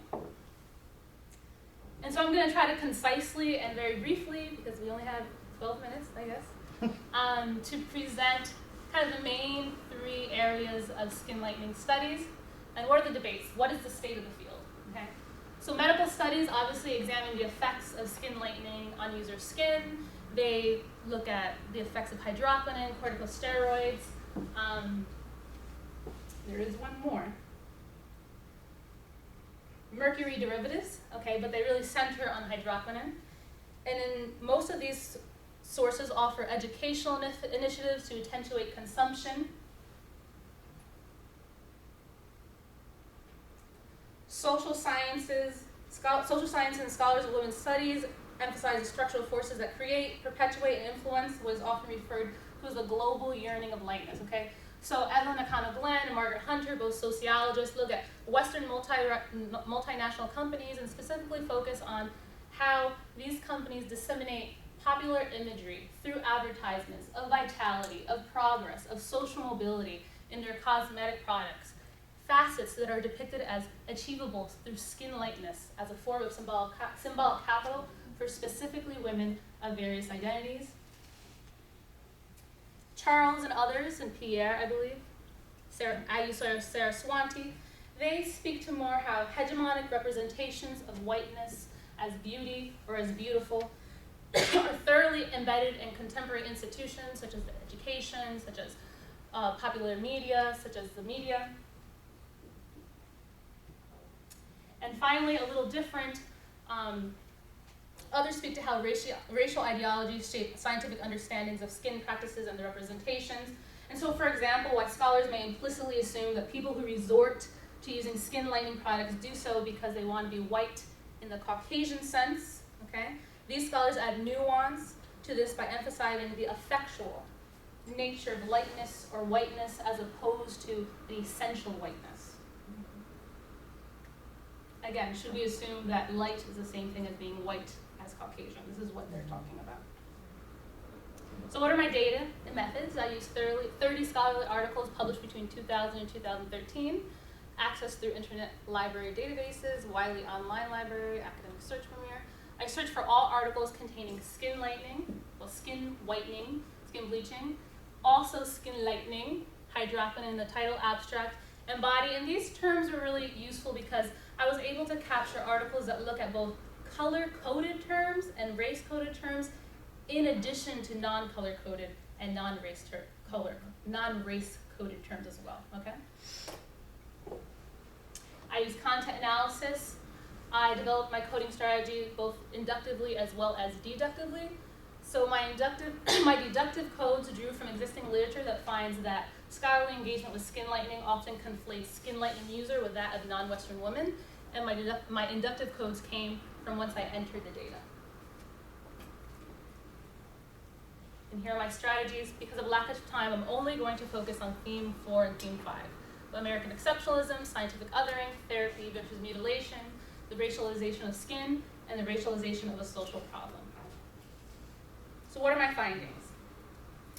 And so I'm going to try to concisely and very briefly, because we only have 12 minutes, I guess, to present kind of the main three areas of skin lightening studies. And what are the debates? What is the state of the field? Okay. So medical studies obviously examine the effects of skin lightening on user skin. They look at the effects of hydroquinone, corticosteroids. There is one more. Mercury derivatives, okay, but they really center on hydroquinone. And in most of these sources offer educational initiatives to attenuate consumption. Social science and scholars of women's studies emphasize the structural forces that create, perpetuate, and influence what is often referred to as the global yearning of lightness, okay? So Evelyn Nakano-Glenn and Margaret Hunter, both sociologists, look at Western multinational companies and specifically focus on how these companies disseminate popular imagery through advertisements of vitality, of progress, of social mobility in their cosmetic products. Facets that are depicted as achievable through skin lightness as a form of symbolic capital for specifically women of various identities. Charles and others, and Pierre, I believe, Sarah Swanti, they speak to more how hegemonic representations of whiteness as beauty or as beautiful are thoroughly embedded in contemporary institutions such as education, such as popular media, such as the media. And finally, a little different, others speak to how racial ideologies shape scientific understandings of skin practices and their representations. And so, for example, while scholars may implicitly assume that people who resort to using skin lightening products do so because they want to be white in the Caucasian sense, okay? These scholars add nuance to this by emphasizing the effectual nature of lightness or whiteness as opposed to the essential whiteness. Again, should we assume that light is the same thing as being white as Caucasian? This is what they're talking about. So what are my data and methods? I use 30 scholarly articles published between 2000 and 2013, accessed through internet library databases, Wiley Online Library, Academic Search Premier. I search for all articles containing skin lightening, well, skin whitening, skin bleaching, also skin lightening, hydroquinone in the title, abstract, and body. And these terms are really useful because I was able to capture articles that look at both color-coded terms and race-coded terms in addition to non-color-coded and non-race-coded terms as well, okay? I use content analysis. I developed my coding strategy both inductively as well as deductively. So my deductive codes drew from existing literature that finds that scholarly engagement with skin lightening often conflates skin lightening user with that of non-Western women, and my inductive codes came from once I entered the data. And here are my strategies. Because of lack of time, I'm only going to focus on theme 4 and theme 5. American exceptionalism, scientific othering, therapy versus mutilation, the racialization of skin, and the racialization of a social problem. So what are my findings?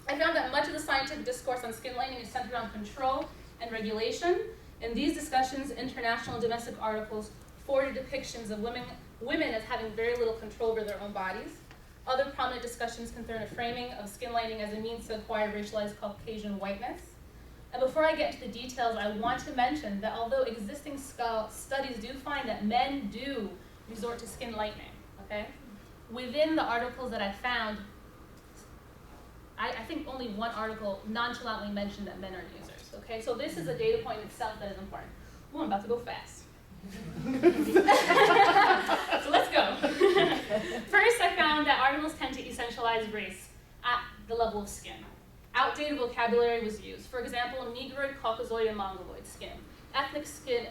I found that much of the scientific discourse on skin lightening is centered on control and regulation. In these discussions, international and domestic articles forwarded depictions of women as having very little control over their own bodies. Other prominent discussions concern a framing of skin lightening as a means to acquire racialized Caucasian whiteness. And before I get into the details, I want to mention that although existing studies do find that men do resort to skin lightening, okay? Within the articles that I found, I think only one article nonchalantly mentioned that men are users, okay? So this is a data point in itself that is important. Ooh, I'm about to go fast. So let's go. First, I found that articles tend to essentialize race at the level of skin. Outdated vocabulary was used. For example, Negroid, Caucasoid, and Mongoloid skin. Ethnic skin,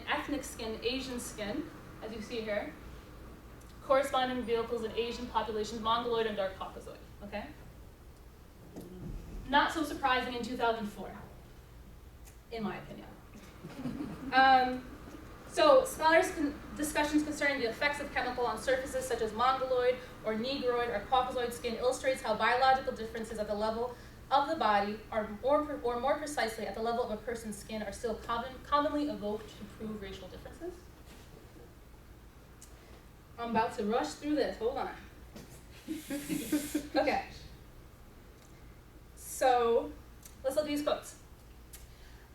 Asian skin, as you see here. Corresponding vehicles in Asian populations, Mongoloid and dark Caucasoid, okay? Not so surprising in 2004, in my opinion. So scholars' discussions concerning the effects of chemical on surfaces such as Mongoloid or Negroid or Caucasoid skin illustrates how biological differences at the level of the body, or more precisely at the level of a person's skin, are still commonly evoked to prove racial differences. I'm about to rush through this, hold on. Okay. So, let's look at these quotes.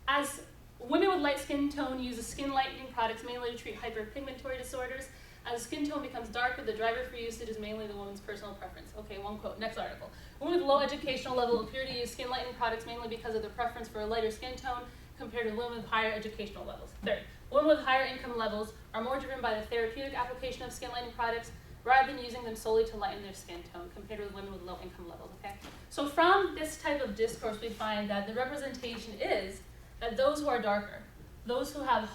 As women with light skin tone use skin lightening products mainly to treat hyperpigmentary disorders, as skin tone becomes darker, the driver for usage is mainly the woman's personal preference. Okay, one quote, next article. Women with low educational level appear to use skin lightening products mainly because of their preference for a lighter skin tone compared to women with higher educational levels. Third, women with higher income levels are more driven by the therapeutic application of skin lightening products rather than using them solely to lighten their skin tone compared with women with low income levels, okay? So from this type of discourse, we find that the representation is that those who are darker, those who have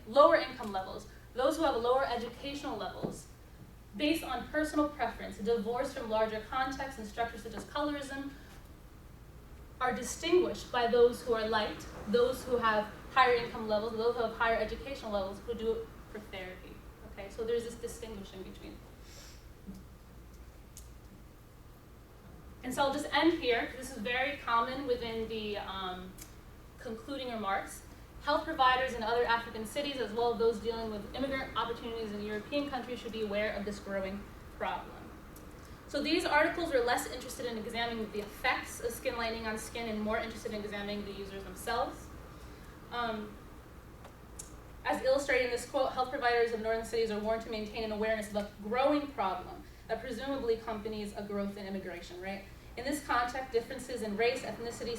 lower income levels, those who have lower educational levels, based on personal preference, divorced from larger contexts and structures such as colorism, are distinguished by those who are liked, those who have higher income levels, those who have higher educational levels, who do it for therapy. Okay, so there's this distinguishing between. And so I'll just end here. This is very common within the concluding remarks. Health providers in other African cities, as well as those dealing with immigrant opportunities in European countries, should be aware of this growing problem. So these articles are less interested in examining the effects of skin lightening on skin and more interested in examining the users themselves. As illustrated in this quote, health providers of northern cities are warned to maintain an awareness of a growing problem that presumably accompanies a growth in immigration, right? In this context, differences in race, ethnicity,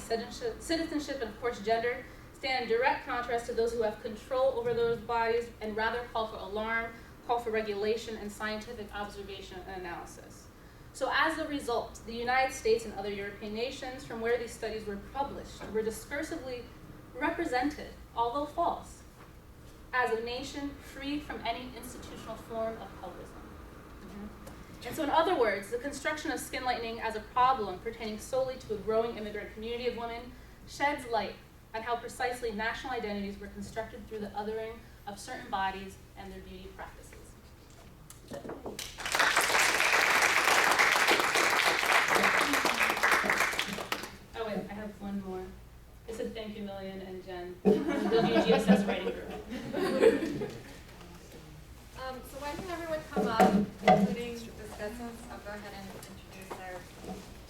citizenship, and of course gender stand in direct contrast to those who have control over those bodies and rather call for alarm, call for regulation, and scientific observation and analysis. So as a result, the United States and other European nations from where these studies were published were discursively represented, although false, as a nation free from any institutional form of colorism. And so in other words, the construction of skin lightening as a problem pertaining solely to a growing immigrant community of women sheds light on how precisely national identities were constructed through the othering of certain bodies and their beauty practices. Oh wait, I have one more. It said thank you, Million and Jen, the WGSS writing group. So why don't everyone come up, including discussants? I'll go ahead and introduce our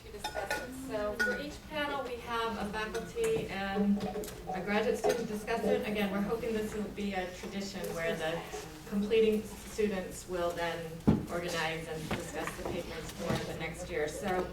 two discussants. So for each panel, we have a faculty and a graduate student discussant. Again, we're hoping this will be a tradition where the completing students will then organize and discuss the papers for the next year. So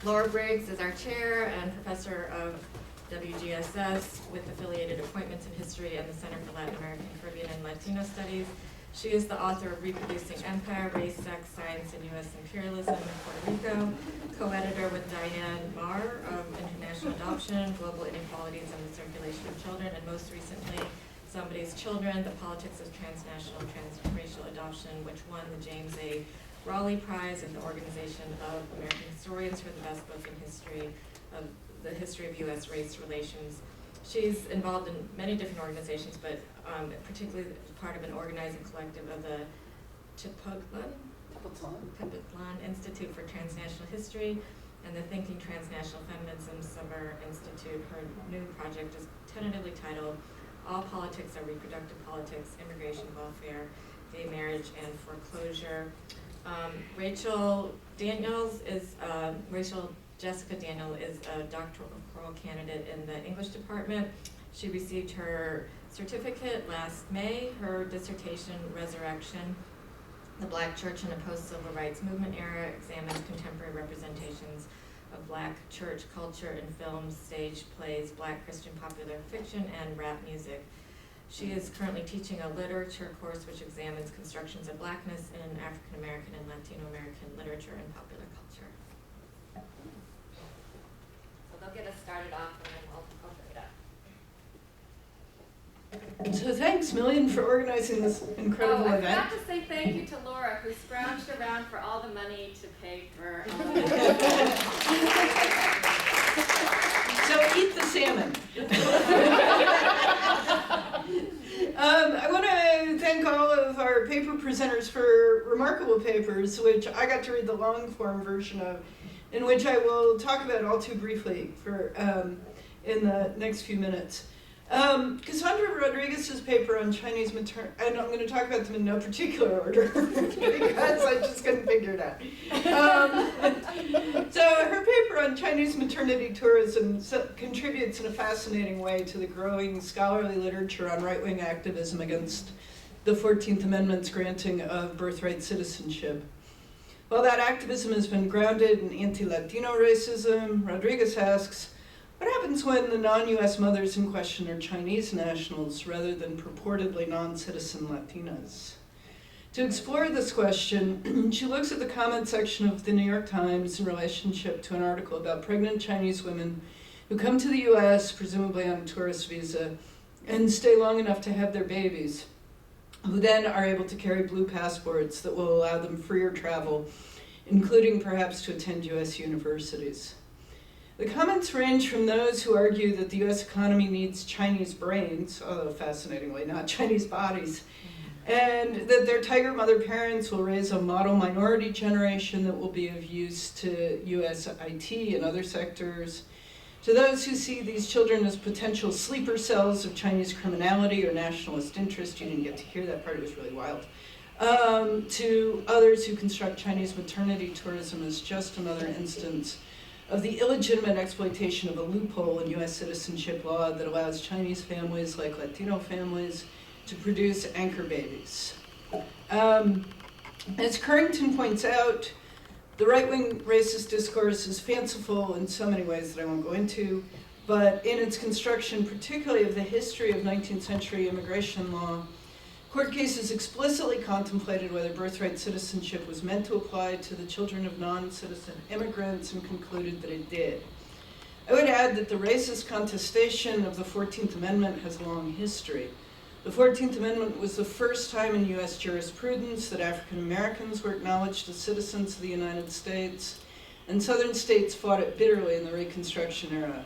Laura Briggs is our chair and professor of WGSS with affiliated appointments in history and the Center for Latin American, Caribbean, and Latino Studies. She is the author of Reproducing Empire, Race, Sex, Science, and U.S. Imperialism in Puerto Rico, co-editor with Diane Marr of International Adoption, Global Inequalities and the Circulation of Children, and most recently, Somebody's Children, The Politics of Transnational Transracial Adoption, which won the James A. Raleigh Prize and the Organization of American Historians for the best book in history of the history of U.S. race relations. She's involved in many different organizations, but particularly part of an organizing collective of the Tepoztlan Institute for Transnational History and the Thinking Transnational Feminism Summer Institute. Her new project is tentatively titled All Politics Are Reproductive Politics, Immigration, Welfare, Gay Marriage, and Foreclosure. Rachel Jessica Daniel is a doctoral candidate in the English department. She received her certificate last May. Her dissertation, Resurrection, the Black Church in a Post-Civil Rights Movement Era, examines contemporary representations of Black church culture in films, stage plays, Black Christian popular fiction, and rap music. She is currently teaching a literature course which examines constructions of Blackness in African American and Latino American literature and popular culture. So they'll get us started off and then I'll bring it up. So thanks, Million, for organizing this incredible I event. forgot to say thank you to Laura, who scrounged around for all the money to pay for So eat the salmon. I want to thank all of our paper presenters for remarkable papers, which I got to read the long form version of, in which I will talk about all too briefly for in the next few minutes. Cassandra Rodriguez's paper on Chinese maternity, and I'm going to talk about them in no particular order because I just couldn't figure it out. So her paper on Chinese maternity tourism contributes in a fascinating way to the growing scholarly literature on right-wing activism against the 14th Amendment's granting of birthright citizenship. While that activism has been grounded in anti-Latino racism, Rodriguez asks, what happens when the non-US mothers in question are Chinese nationals rather than purportedly non-citizen Latinas? To explore this question, she looks at the comment section of the New York Times in relationship to an article about pregnant Chinese women who come to the US, presumably on a tourist visa, and stay long enough to have their babies, who then are able to carry blue passports that will allow them freer travel, including perhaps to attend US universities. The comments range from those who argue that the US economy needs Chinese brains, although fascinatingly not Chinese bodies, and that their tiger mother parents will raise a model minority generation that will be of use to US IT and other sectors, to those who see these children as potential sleeper cells of Chinese criminality or nationalist interest. You didn't get to hear that part, it was really wild. To others who construct Chinese maternity tourism as just another instance of the illegitimate exploitation of a loophole in US citizenship law that allows Chinese families, like Latino families, to produce anchor babies. As Currington points out, the right-wing racist discourse is fanciful in so many ways that I won't go into, but in its construction, particularly of the history of 19th century immigration law, court cases explicitly contemplated whether birthright citizenship was meant to apply to the children of non-citizen immigrants and concluded that it did. I would add that the racist contestation of the 14th Amendment has a long history. The 14th Amendment was the first time in US jurisprudence that African Americans were acknowledged as citizens of the United States, and Southern states fought it bitterly in the Reconstruction era.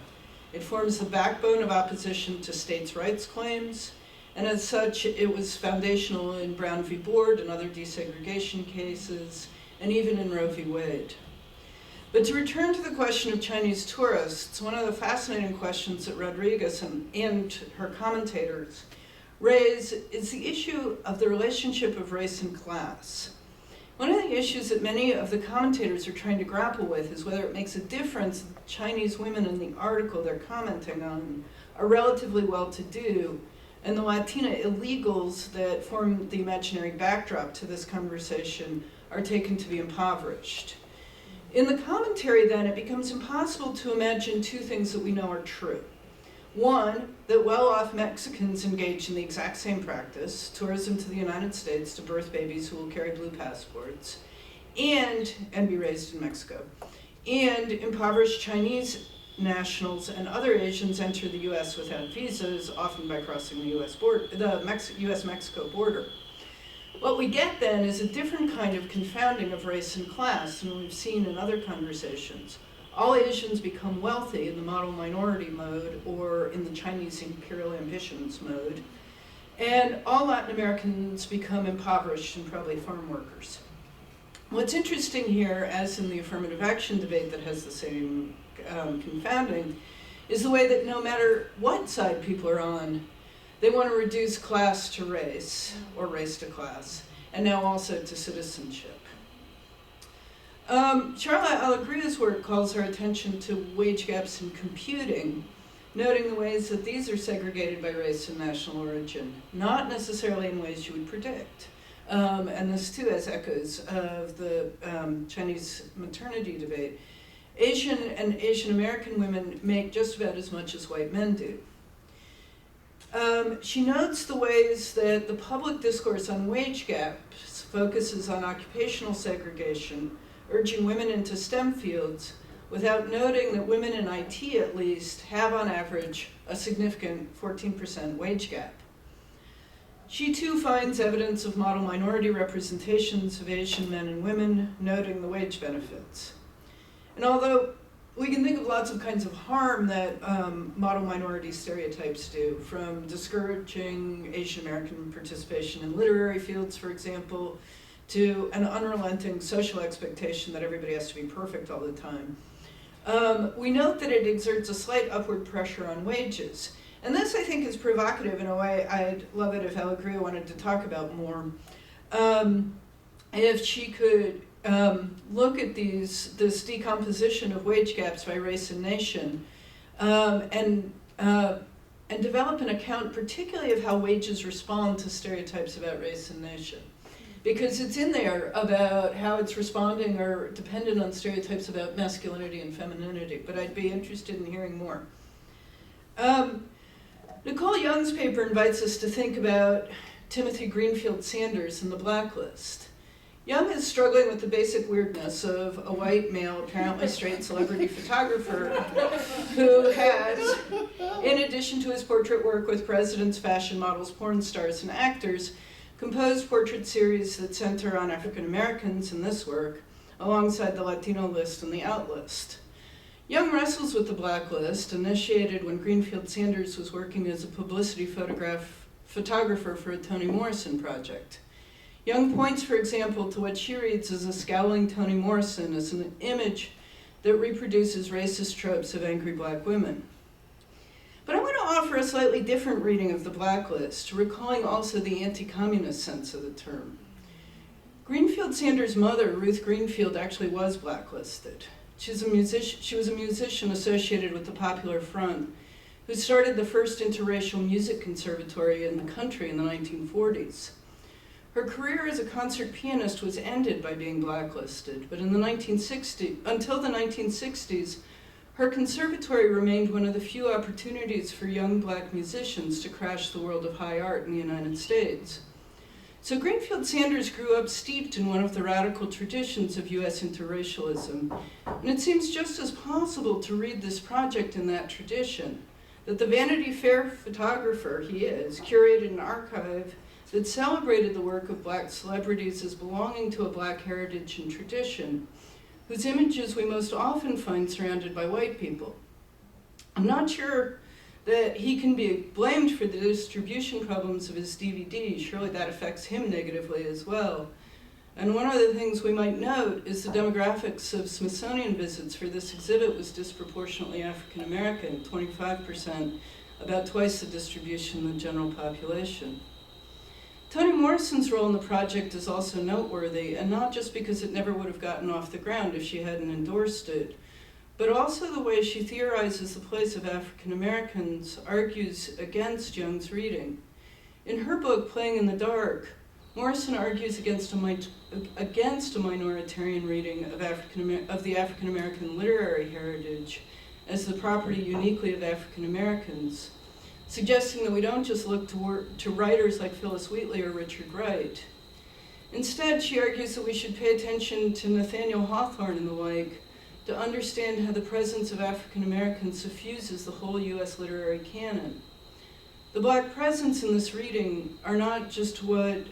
It forms the backbone of opposition to states' rights claims, and as such, it was foundational in Brown v. Board and other desegregation cases, and even in Roe v. Wade. But to return to the question of Chinese tourists, one of the fascinating questions that Rodriguez and her commentators raise is the issue of the relationship of race and class. One of the issues that many of the commentators are trying to grapple with is whether it makes a difference that Chinese women in the article they're commenting on are relatively well-to-do, and the Latina illegals that form the imaginary backdrop to this conversation are taken to be impoverished. In the commentary, then, it becomes impossible to imagine two things that we know are true. One, that well-off Mexicans engage in the exact same practice, tourism to the United States to birth babies who will carry blue passports, and be raised in Mexico. And impoverished Chinese nationals and other Asians enter the US without visas, often by crossing the US-Mexico border. What we get then is a different kind of confounding of race and class than we've seen in other conversations. All Asians become wealthy in the model minority mode or in the Chinese imperial ambitions mode, and all Latin Americans become impoverished and probably farm workers. What's interesting here, as in the affirmative action debate that has the same confounding, is the way that no matter what side people are on, they want to reduce class to race, or race to class, and now also to citizenship. Charlotte Alegria's work calls our attention to wage gaps in computing, noting the ways that these are segregated by race and national origin, not necessarily in ways you would predict. And this too has echoes of the Chinese maternity debate. Asian and Asian American women make just about as much as white men do. She notes the ways that the public discourse on wage gaps focuses on occupational segregation, urging women into STEM fields, without noting that women in IT, at least, have on average a significant 14% wage gap. She too finds evidence of model minority representations of Asian men and women, noting the wage benefits. And although we can think of lots of kinds of harm that model minority stereotypes do, from discouraging Asian American participation in literary fields, for example, to an unrelenting social expectation that everybody has to be perfect all the time. We note that it exerts a slight upward pressure on wages. And this, I think, is provocative in a way I'd love it if Alegria wanted to talk about more. If she could look at this decomposition of wage gaps by race and nation, and develop an account particularly of how wages respond to stereotypes about race and nation. Because it's in there about how it's responding or dependent on stereotypes about masculinity and femininity, but I'd be interested in hearing more. Nicole Young's paper invites us to think about Timothy Greenfield Sanders and the Blacklist. Young is struggling with the basic weirdness of a white male, apparently straight celebrity photographer who has, in addition to his portrait work with presidents, fashion models, porn stars, and actors, composed portrait series that center on African Americans in this work, alongside the Latino list and the Out list. Young wrestles with the blacklist, initiated when Greenfield Sanders was working as a publicity photographer for a Toni Morrison project. Young points, for example, to what she reads as a scowling Toni Morrison as an image that reproduces racist tropes of angry black women. But I want to offer a slightly different reading of the blacklist, recalling also the anti-communist sense of the term. Greenfield Sanders' mother, Ruth Greenfield, actually was blacklisted. She was a musician associated with the Popular Front, who started the first interracial music conservatory in the country in the 1940s. Her career as a concert pianist was ended by being blacklisted, but until the 1960s, her conservatory remained one of the few opportunities for young black musicians to crash the world of high art in the United States. So Greenfield Sanders grew up steeped in one of the radical traditions of US interracialism, and it seems just as possible to read this project in that tradition, that the Vanity Fair photographer he is curated an archive that celebrated the work of black celebrities as belonging to a black heritage and tradition, whose images we most often find surrounded by white people. I'm not sure that he can be blamed for the distribution problems of his DVD. Surely that affects him negatively as well. And one of the things we might note is the demographics of Smithsonian visits for this exhibit was disproportionately African American, 25%, about twice the distribution of the general population. Toni Morrison's role in the project is also noteworthy, and not just because it never would have gotten off the ground if she hadn't endorsed it, but also the way she theorizes the place of African Americans argues against Young's reading. In her book, Playing in the Dark, Morrison argues against a minoritarian reading of the African American literary heritage as the property uniquely of African Americans, suggesting that we don't just look to writers like Phyllis Wheatley or Richard Wright. Instead, she argues that we should pay attention to Nathaniel Hawthorne and the like to understand how the presence of African Americans suffuses the whole US literary canon. The black presence in this reading are not just what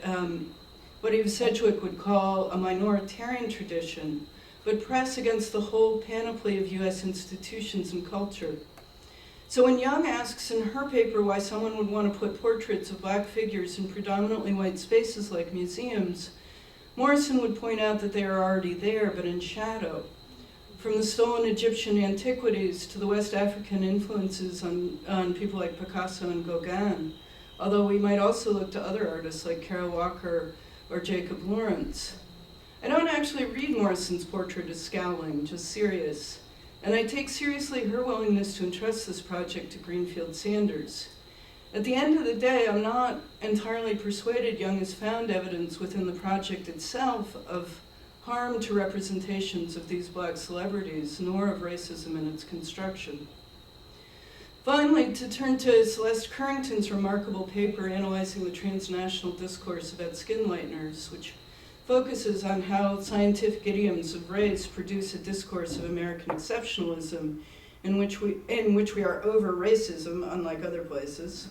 Eve Sedgwick would call a minoritarian tradition, but press against the whole panoply of US institutions and culture. So when Young asks in her paper why someone would want to put portraits of black figures in predominantly white spaces like museums, Morrison would point out that they are already there, but in shadow. From the stolen Egyptian antiquities to the West African influences on people like Picasso and Gauguin, although we might also look to other artists like Kara Walker or Jacob Lawrence. I don't actually read Morrison's portrait as scowling, just serious, and I take seriously her willingness to entrust this project to Greenfield Sanders. At the end of the day, I'm not entirely persuaded Young has found evidence within the project itself of harm to representations of these black celebrities, nor of racism in its construction. Finally, to turn to Celeste Currington's remarkable paper analyzing the transnational discourse about skin lighteners, which focuses on how scientific idioms of race produce a discourse of American exceptionalism in which we are over racism, unlike other places.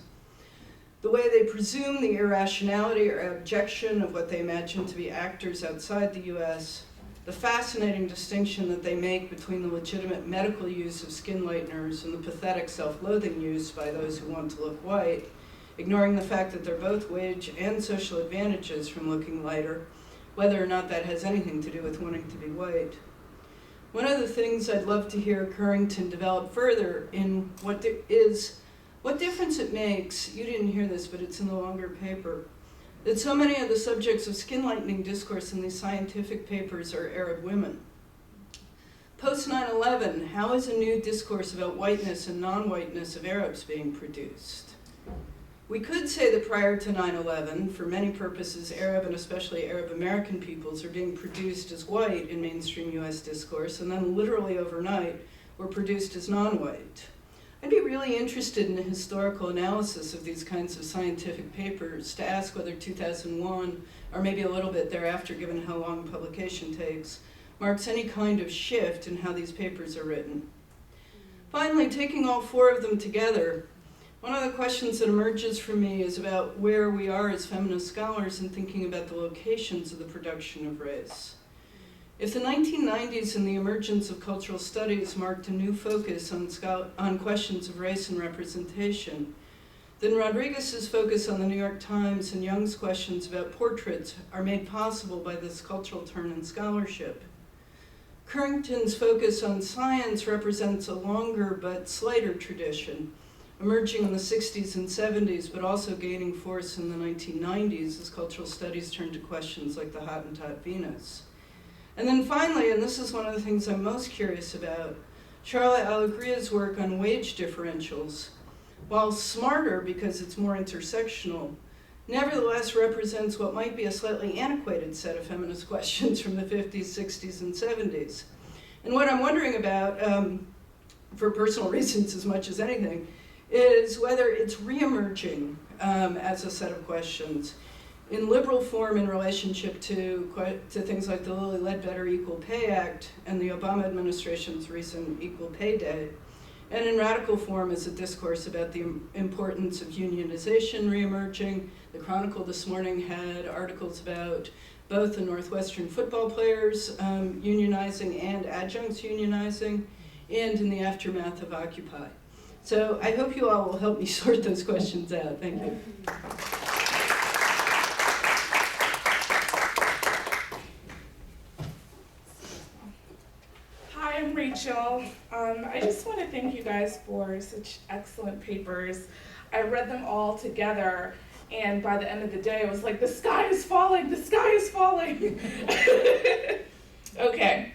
The way they presume the irrationality or abjection of what they imagine to be actors outside the US, the fascinating distinction that they make between the legitimate medical use of skin lighteners and the pathetic self-loathing use by those who want to look white, ignoring the fact that they're both wage and social advantages from looking lighter, whether or not that has anything to do with wanting to be white. One of the things I'd love to hear Currington develop further in what difference it makes, you didn't hear this, but it's in the longer paper, that so many of the subjects of skin lightening discourse in these scientific papers are Arab women. Post 9/11, how is a new discourse about whiteness and non-whiteness of Arabs being produced? We could say that prior to 9/11, for many purposes, Arab and especially Arab American peoples are being produced as white in mainstream US discourse, and then literally overnight were produced as non-white. I'd be really interested in a historical analysis of these kinds of scientific papers to ask whether 2001, or maybe a little bit thereafter given how long publication takes, marks any kind of shift in how these papers are written. Finally, taking all four of them together, one of the questions that emerges for me is about where we are as feminist scholars in thinking about the locations of the production of race. If the 1990s and the emergence of cultural studies marked a new focus on questions of race and representation, then Rodriguez's focus on the New York Times and Young's questions about portraits are made possible by this cultural turn in scholarship. Currington's focus on science represents a longer but slighter tradition, emerging in the 60s and 70s, but also gaining force in the 1990s as cultural studies turned to questions like the Hottentot Venus. And then finally, and this is one of the things I'm most curious about, Charlotte Alegria's work on wage differentials, while smarter because it's more intersectional, nevertheless represents what might be a slightly antiquated set of feminist questions from the 50s, 60s, and 70s. And what I'm wondering about, for personal reasons as much as anything, is whether it's reemerging as a set of questions in liberal form in relationship to things like the Lilly Ledbetter Equal Pay Act and the Obama administration's recent Equal Pay Day, and in radical form as a discourse about the importance of unionization reemerging. The Chronicle this morning had articles about both the Northwestern football players unionizing and adjuncts unionizing, and in the aftermath of Occupy. So I hope you all will help me sort those questions out. Thank you. Hi, I'm Rachel. I just want to thank you guys for such excellent papers. I read them all together, and by the end of the day, I was like, the sky is falling, the sky is falling. Okay.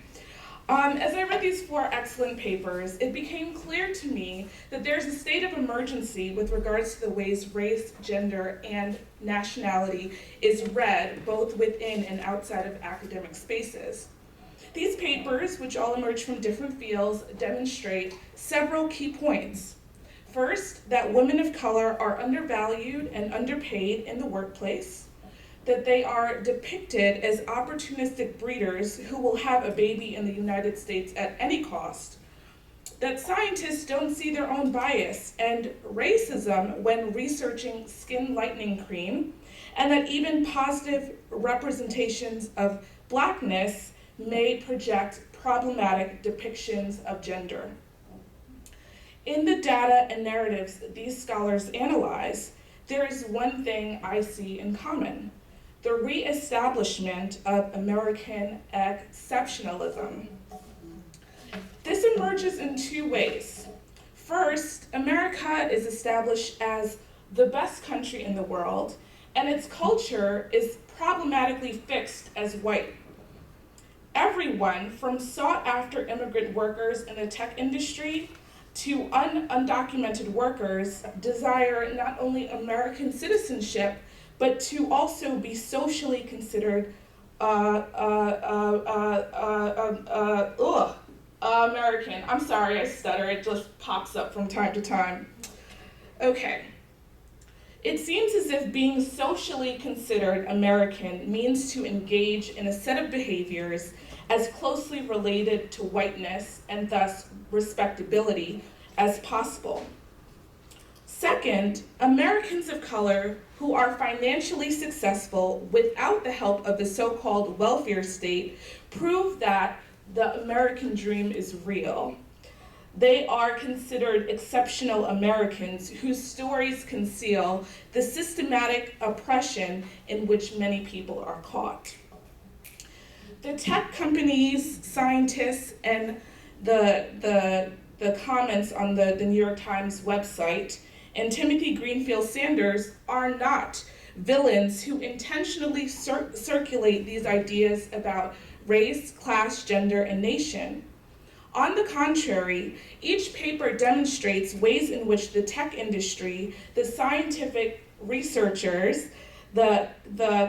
As I read these 4 excellent papers, it became clear to me that there's a state of emergency with regards to the ways race, gender, and nationality is read both within and outside of academic spaces. These papers, which all emerge from different fields, demonstrate several key points. First, that women of color are undervalued and underpaid in the workplace, that they are depicted as opportunistic breeders who will have a baby in the United States at any cost, that scientists don't see their own bias and racism when researching skin lightening cream, and that even positive representations of Blackness may project problematic depictions of gender. In the data and narratives these scholars analyze, there is one thing I see in common: the reestablishment of American exceptionalism. This emerges in 2 ways. First, America is established as the best country in the world, and its culture is problematically fixed as white. Everyone, from sought-after immigrant workers in the tech industry to undocumented workers, desire not only American citizenship, but to also be socially considered American. I'm sorry, I stutter, it just pops up from time to time. Okay. It seems as if being socially considered American means to engage in a set of behaviors as closely related to whiteness and thus respectability as possible. Second, Americans of color who are financially successful without the help of the so-called welfare state prove that the American dream is real. They are considered exceptional Americans whose stories conceal the systematic oppression in which many people are caught. The tech companies, scientists, and the comments on the New York Times website and Timothy Greenfield Sanders are not villains who intentionally circulate these ideas about race, class, gender, and nation. On the contrary, each paper demonstrates ways in which the tech industry, the scientific researchers, the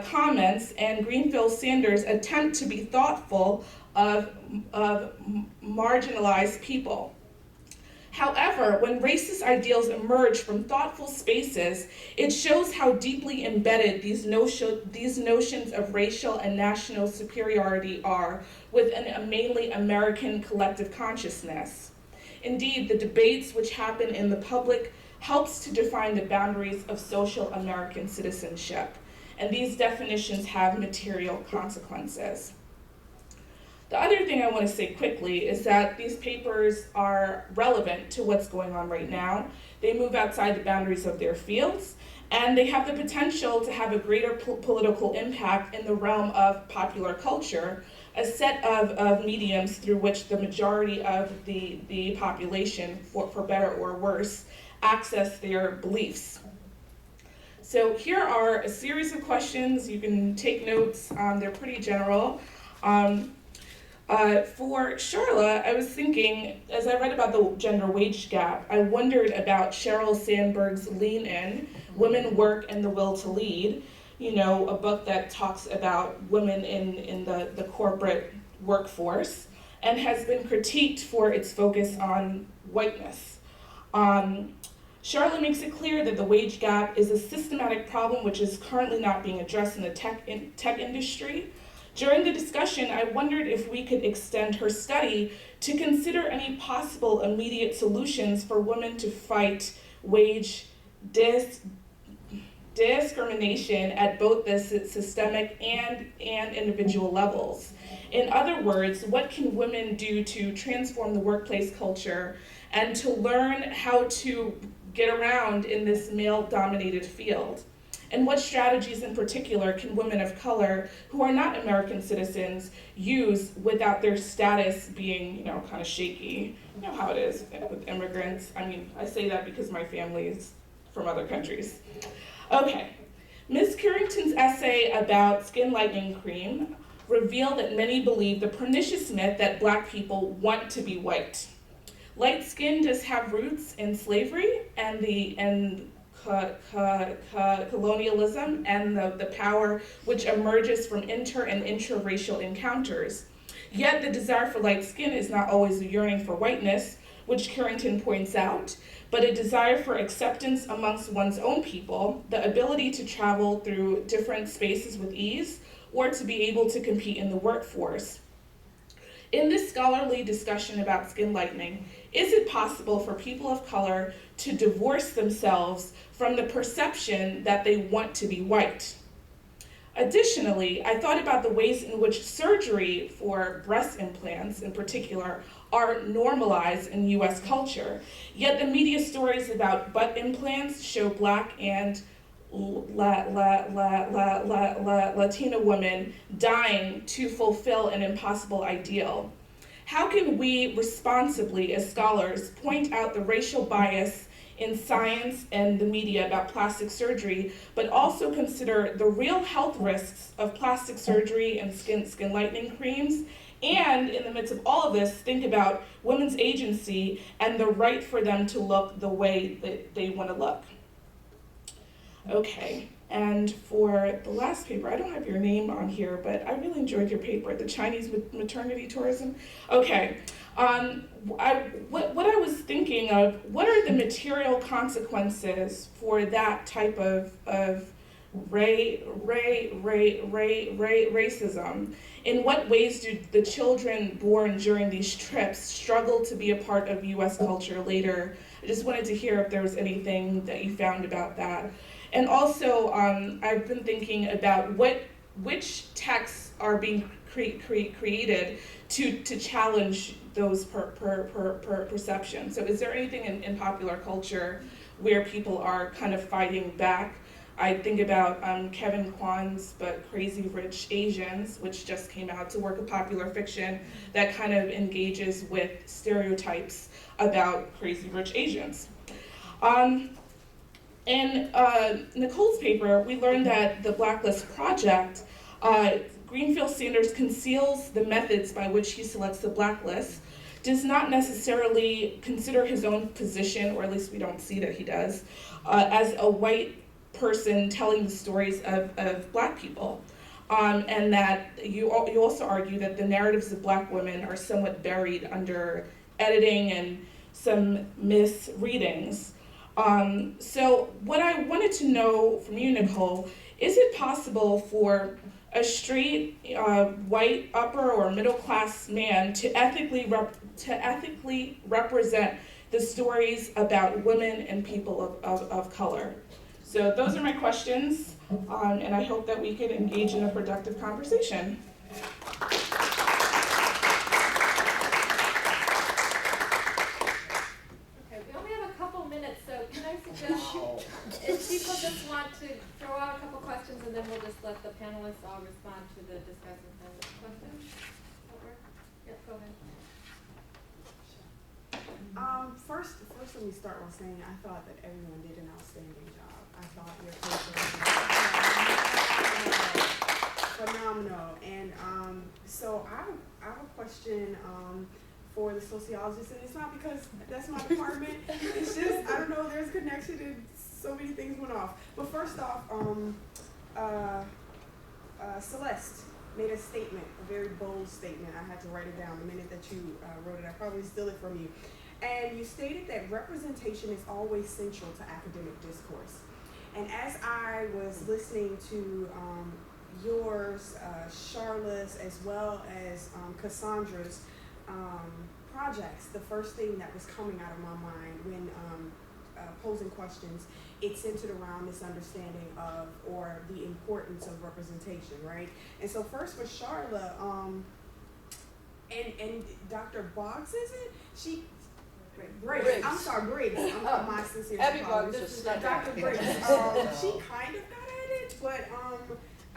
comments, and Greenfield Sanders attempt to be thoughtful of marginalized people. However, when racist ideals emerge from thoughtful spaces, it shows how deeply embedded these notions of racial and national superiority are within a mainly American collective consciousness. Indeed, the debates which happen in the public helps to define the boundaries of social American citizenship, and these definitions have material consequences. The other thing I want to say quickly is that these papers are relevant to what's going on right now. They move outside the boundaries of their fields, and they have the potential to have a greater political impact in the realm of popular culture, a set of mediums through which the majority of the population, for better or worse, access their beliefs. So here are a series of questions. You can take notes. They're pretty general. For Charla, I was thinking, as I read about the gender wage gap, I wondered about Sheryl Sandberg's Lean In, Women, Work, and the Will to Lead, you know, a book that talks about women in the corporate workforce, and has been critiqued for its focus on whiteness. Charlotte makes it clear that the wage gap is a systematic problem which is currently not being addressed in the tech industry. During the discussion, I wondered if we could extend her study to consider any possible immediate solutions for women to fight wage discrimination at both the systemic and individual levels. In other words, what can women do to transform the workplace culture and to learn how to get around in this male-dominated field? And what strategies in particular can women of color who are not American citizens use without their status being, you know, kind of shaky? You know how it is with immigrants. I mean, I say that because my family is from other countries. Okay, Ms. Carrington's essay about skin lightening cream revealed that many believe the pernicious myth that Black people want to be white. Light skin does have roots in slavery and colonialism and the power which emerges from inter and intraracial encounters. Yet the desire for light skin is not always a yearning for whiteness, which Carrington points out, but a desire for acceptance amongst one's own people, the ability to travel through different spaces with ease, or to be able to compete in the workforce. In this scholarly discussion about skin lightening, is it possible for people of color to divorce themselves from the perception that they want to be white? Additionally, I thought about the ways in which surgery for breast implants in particular are normalized in US culture, yet the media stories about butt implants show Black and Latina women dying to fulfill an impossible ideal. How can we responsibly, as scholars, point out the racial bias in science and the media about plastic surgery, but also consider the real health risks of plastic surgery and skin lightening creams, and in the midst of all of this, think about women's agency and the right for them to look the way that they want to look? Okay, and for the last paper, I don't have your name on here, but I really enjoyed your paper, the Chinese maternity tourism. Okay, what I was thinking of, what are the material consequences for that type of racism? In what ways do the children born during these trips struggle to be a part of US culture later? I just wanted to hear if there was anything that you found about that. And also, I've been thinking about which texts are being created to challenge those perceptions. So is there anything in popular culture where people are kind of fighting back? I think about Kevin Kwan's book, Crazy Rich Asians, which just came out. It's a work of popular fiction that kind of engages with stereotypes about crazy rich Asians. In Nicole's paper, we learned that the Blacklist Project, Greenfield Sanders conceals the methods by which he selects the blacklist, does not necessarily consider his own position, or at least we don't see that he does, as a white person telling the stories of Black people. And that you also argue that the narratives of Black women are somewhat buried under editing and some misreadings. So what I wanted to know from you, Nicole, is it possible for a straight white upper or middle class man to ethically represent the stories about women and people of color? So those are my questions, and I hope that we could engage in a productive conversation. to throw out a couple questions and then we'll just let the panelists all respond to the discussants and questions. That work? Yeah, go ahead. First, let me start by saying I thought that everyone did an outstanding job. I thought your paper was phenomenal. And so I have a question for the sociologists, and it's not because that's my department. It's just, I don't know, there's a connection and so many things went off. But first off, Celeste made a statement, a very bold statement. I had to write it down the minute that you wrote it. I probably steal it from you. And you stated that representation is always central to academic discourse. And as I was listening to yours, Charlotte's, as well as Cassandra's projects, the first thing that was coming out of my mind when posing questions, it centered around this understanding of, or the importance of representation, right? And so first with Charlotte, and Dr. Boggs, is it? Briggs. I'm sorry, Briggs. I'm my sincere apologies. Dr. Briggs. She kind of got at it, but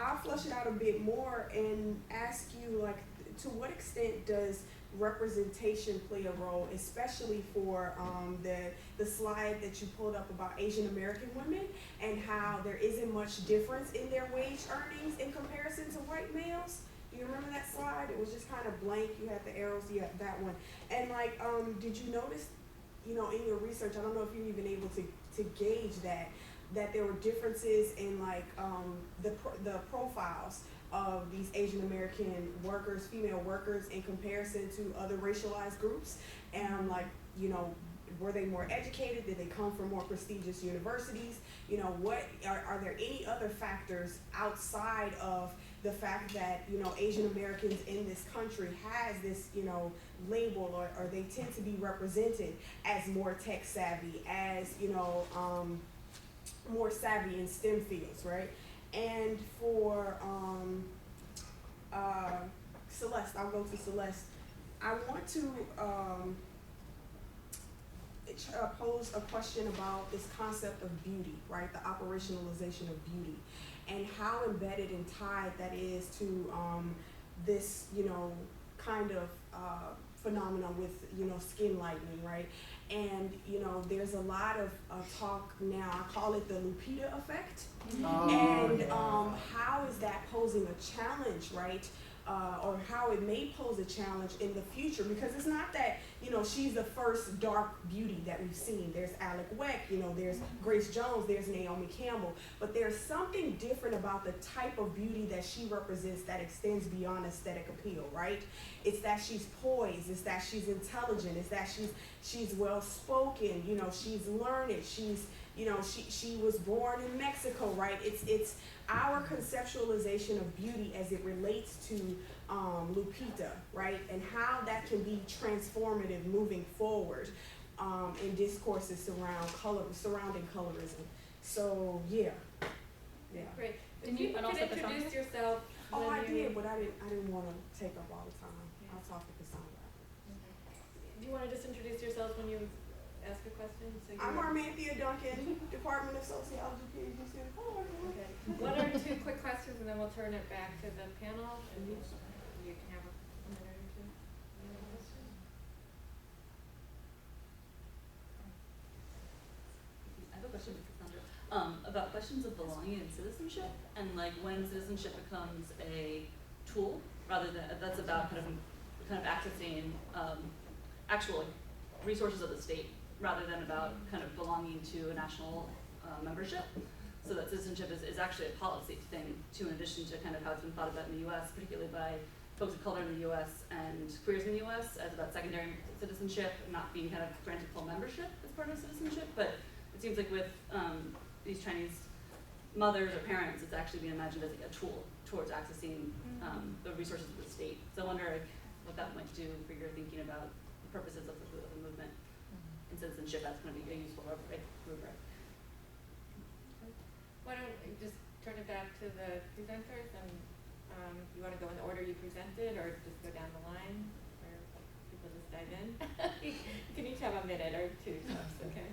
I'll flush it out a bit more and ask you, like, to what extent does representation play a role, especially for the slide that you pulled up about Asian American women and how there isn't much difference in their wage earnings in comparison to white males? Do you remember that slide? It was just kind of blank. You had the arrows. Yeah, that one. And like, did you notice, in your research, I don't know if you've even able to gauge that there were differences in like the profiles of these Asian American workers, female workers, in comparison to other racialized groups, and like, were they more educated? Did they come from more prestigious universities? What are there any other factors outside of the fact that Asian Americans in this country has this label, or they tend to be represented as more tech savvy, as more savvy in STEM fields, right? And for Celeste, I'll go to Celeste. I want to pose a question about this concept of beauty, right? The operationalization of beauty, and how embedded and tied that is to this, kind of phenomenon with, skin lightening, right? And, there's a lot of talk now, I call it the Lupita effect. Oh, and yeah. how is that posing a challenge, right? Or how it may pose a challenge in the future, because it's not that, she's the first dark beauty that we've seen. There's Alec Weck, there's Grace Jones, there's Naomi Campbell, but there's something different about the type of beauty that she represents that extends beyond aesthetic appeal, right? It's that she's poised, it's that she's intelligent, it's that she's well-spoken, she's learned, she's, she was born in Mexico, right? It's our conceptualization of beauty as it relates to Lupita, right? And how that can be transformative moving forward in discourses surrounding colorism. So, yeah. Great. And If you- you and could also introduce Cassandra? yourself. Oh, when I you- did, but I didn't want to take up all the time. I'll talk to Cassandra. Do you want to just introduce yourself when you ask a question? So I'm Armanthea Duncan, Department of Sociology, PhD student. Oh, Okay. One or two quick questions, and then we'll turn it back to the panel, and you can have a minute or two. Any other questions? I have a question for Cassandra about questions of belonging and citizenship, and like when citizenship becomes a tool rather than that's about kind of accessing actual resources of the state rather than about kind of belonging to a national membership. So that citizenship is actually a policy thing too, in addition to kind of how it's been thought about in the U.S., particularly by folks of color in the U.S. and queers in the U.S. as about secondary citizenship, not being kind of granted full membership as part of citizenship. But it seems like with these Chinese mothers or parents, it's actually being imagined as like a tool towards accessing the resources of the state. So I wonder what that might do for your thinking about the purposes of the movement and citizenship. That's going to be a useful rubric. Why don't we just turn it back to the presenters, and you want to go in the order you presented, or just go down the line, or people just dive in? You can each have a minute or two tops, okay?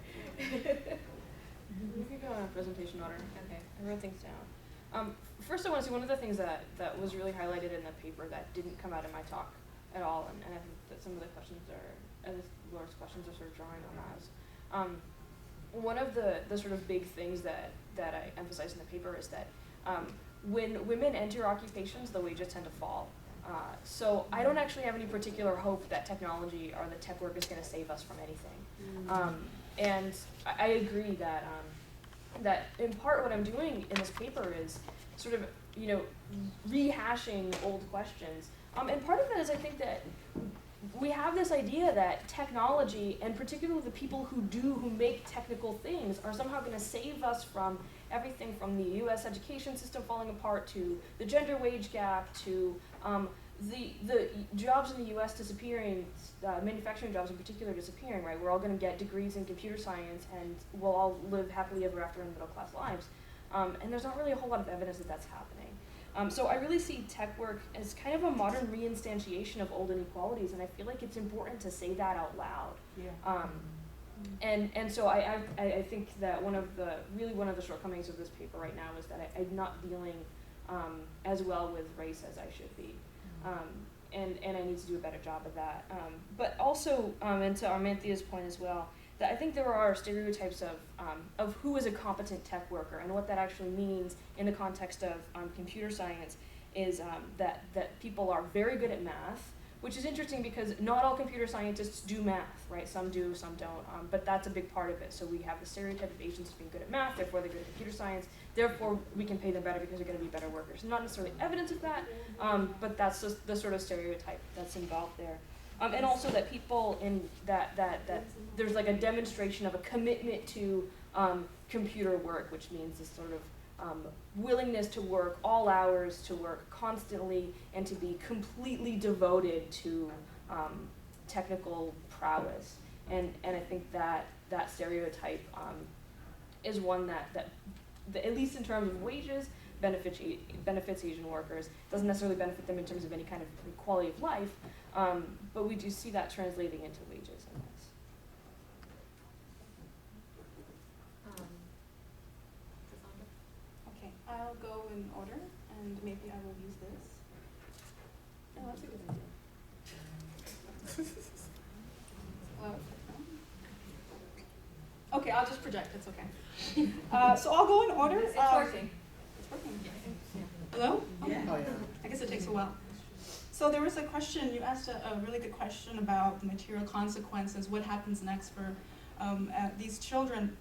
You can go in presentation order. Okay, I wrote things down. First I want to say one of the things that was really highlighted in the paper that didn't come out in my talk at all, and I think that some of the questions are, and Laura's questions are sort of drawing on that. One of the sort of big things that I emphasize in the paper is that when women enter occupations, the wages tend to fall. So I don't actually have any particular hope that technology or the tech work is going to save us from anything. And I agree that that in part what I'm doing in this paper is sort of, you know, rehashing old questions. And part of that is I think that we have this idea that technology, and particularly the people who make technical things, are somehow going to save us from everything from the U.S. education system falling apart to the gender wage gap to the jobs in the U.S. disappearing, manufacturing jobs in particular disappearing, right? We're all going to get degrees in computer science and we'll all live happily ever after in middle-class lives. And there's not really a whole lot of evidence that that's happening. So I really see tech work as kind of a modern reinstantiation of old inequalities, and I feel like it's important to say that out loud. Yeah. And so I think that one of the shortcomings of this paper right now is that I'm not dealing as well with race as I should be. And I need to do a better job of that. But also, and to Armanthea's point as well, that I think there are stereotypes of who is a competent tech worker, and what that actually means in the context of computer science is that people are very good at math, which is interesting because not all computer scientists do math, right? Some do, some don't, but that's a big part of it. So we have the stereotype of Asians being good at math, therefore they're good at computer science, therefore we can pay them better because they're going to be better workers. Not necessarily evidence of that, but that's just the sort of stereotype that's involved there. And also that people in that there's like a demonstration of a commitment to computer work, which means this sort of willingness to work all hours, to work constantly, and to be completely devoted to technical prowess. And I think that stereotype is one that at least in terms of wages, benefits Asian workers. Doesn't necessarily benefit them in terms of any kind of quality of life, but we do see that translating into wages in this. Okay, I'll go in order, and maybe I will use this. Oh, that's a good idea. Okay, I'll just project, it's okay. So I'll go in order. It's working. It's working. Hello? Yeah. Oh, yeah. I guess it takes a while. So there was a question, you asked a really good question about the material consequences, what happens next for these children.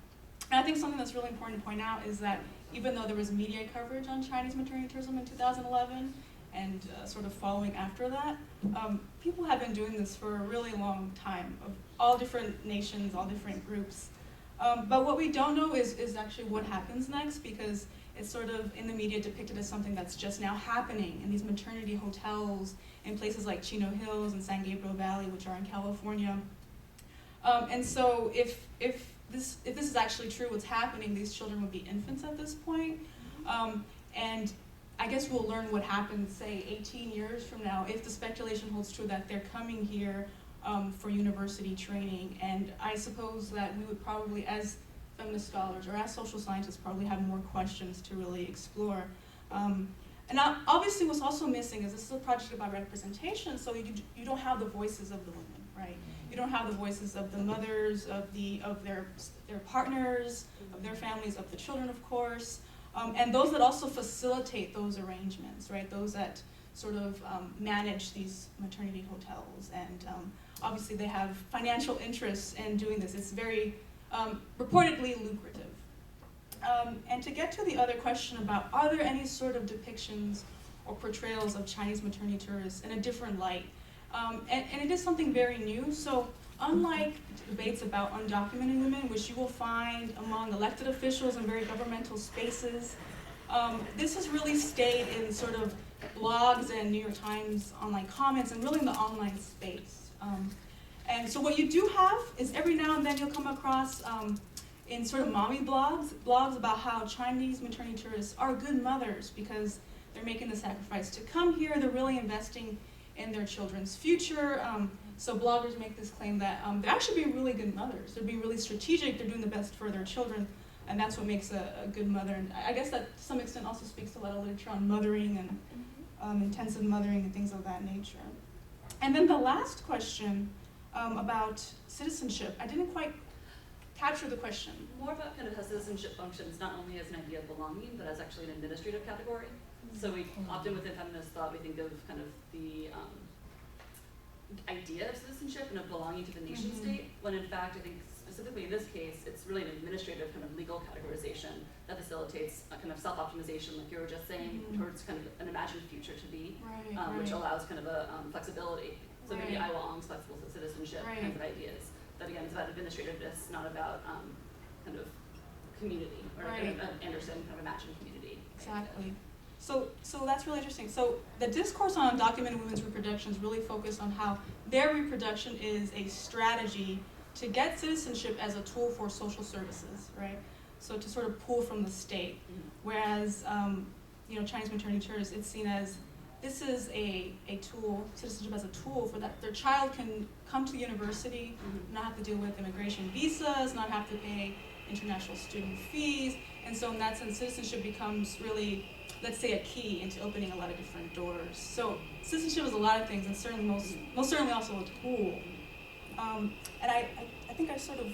And I think something that's really important to point out is that even though there was media coverage on Chinese maternity tourism in 2011, and sort of following after that, people have been doing this for a really long time, of all different nations, all different groups. But what we don't know is actually what happens next, because it's sort of in the media depicted as something that's just now happening in these maternity hotels in places like Chino Hills and San Gabriel Valley, which are in California. And so if this is actually true, what's happening, these children would be infants at this point. And I guess we'll learn what happens, say, 18 years from now, if the speculation holds true that they're coming here for university training. And I suppose that we would probably, as feminist scholars or as social scientists, probably have more questions to really explore. And obviously what's also missing is this is a project about representation, so you don't have the voices of the women, right? You don't have the voices of the mothers, of their partners, of their families, of the children, of course, and those that also facilitate those arrangements, right? Those that sort of manage these maternity hotels, and obviously they have financial interests in doing this. It's very reportedly lucrative. And to get to the other question about, are there any sort of depictions or portrayals of Chinese maternity tourists in a different light? And it is something very new. So unlike debates about undocumented women, which you will find among elected officials in very governmental spaces, this has really stayed in sort of blogs and New York Times online comments, and really in the online space. And so what you do have is every now and then you'll come across in sort of mommy blogs about how Chinese maternity tourists are good mothers because they're making the sacrifice to come here. They're really investing in their children's future. So bloggers make this claim that they're actually being really good mothers. They're being really strategic. They're doing the best for their children. and that's what makes a good mother. And I guess that to some extent also speaks to a lot of literature on mothering and intensive mothering and things of that nature. And then the last question about citizenship, I didn't quite capture the question. More about kind of how citizenship functions not only as an idea of belonging, but as actually an administrative category. So we often within feminist thought we think of kind of the idea of citizenship and of belonging to the nation state, when in fact I think specifically in this case it's really an administrative kind of legal categorization that facilitates a kind of self-optimization, like you were just saying, towards kind of an imagined future to be, which allows kind of a flexibility. So maybe I belongs, flexible citizenship kinds of ideas. That again is about administrativeness, not about kind of community or kind of Anderson kind of imagined community. Exactly. So that's really interesting. So the discourse on undocumented women's reproduction is really focused on how their reproduction is a strategy to get citizenship as a tool for social services, right? So to sort of pull from the state. Whereas, Chinese maternity tourists, it's seen as this is a tool, citizenship as a tool for that their child can come to the university, not have to deal with immigration visas, not have to pay international student fees. And so in that sense, citizenship becomes really, let's say, a key into opening a lot of different doors. So citizenship is a lot of things, and certainly most certainly also a tool. And I think I sort of,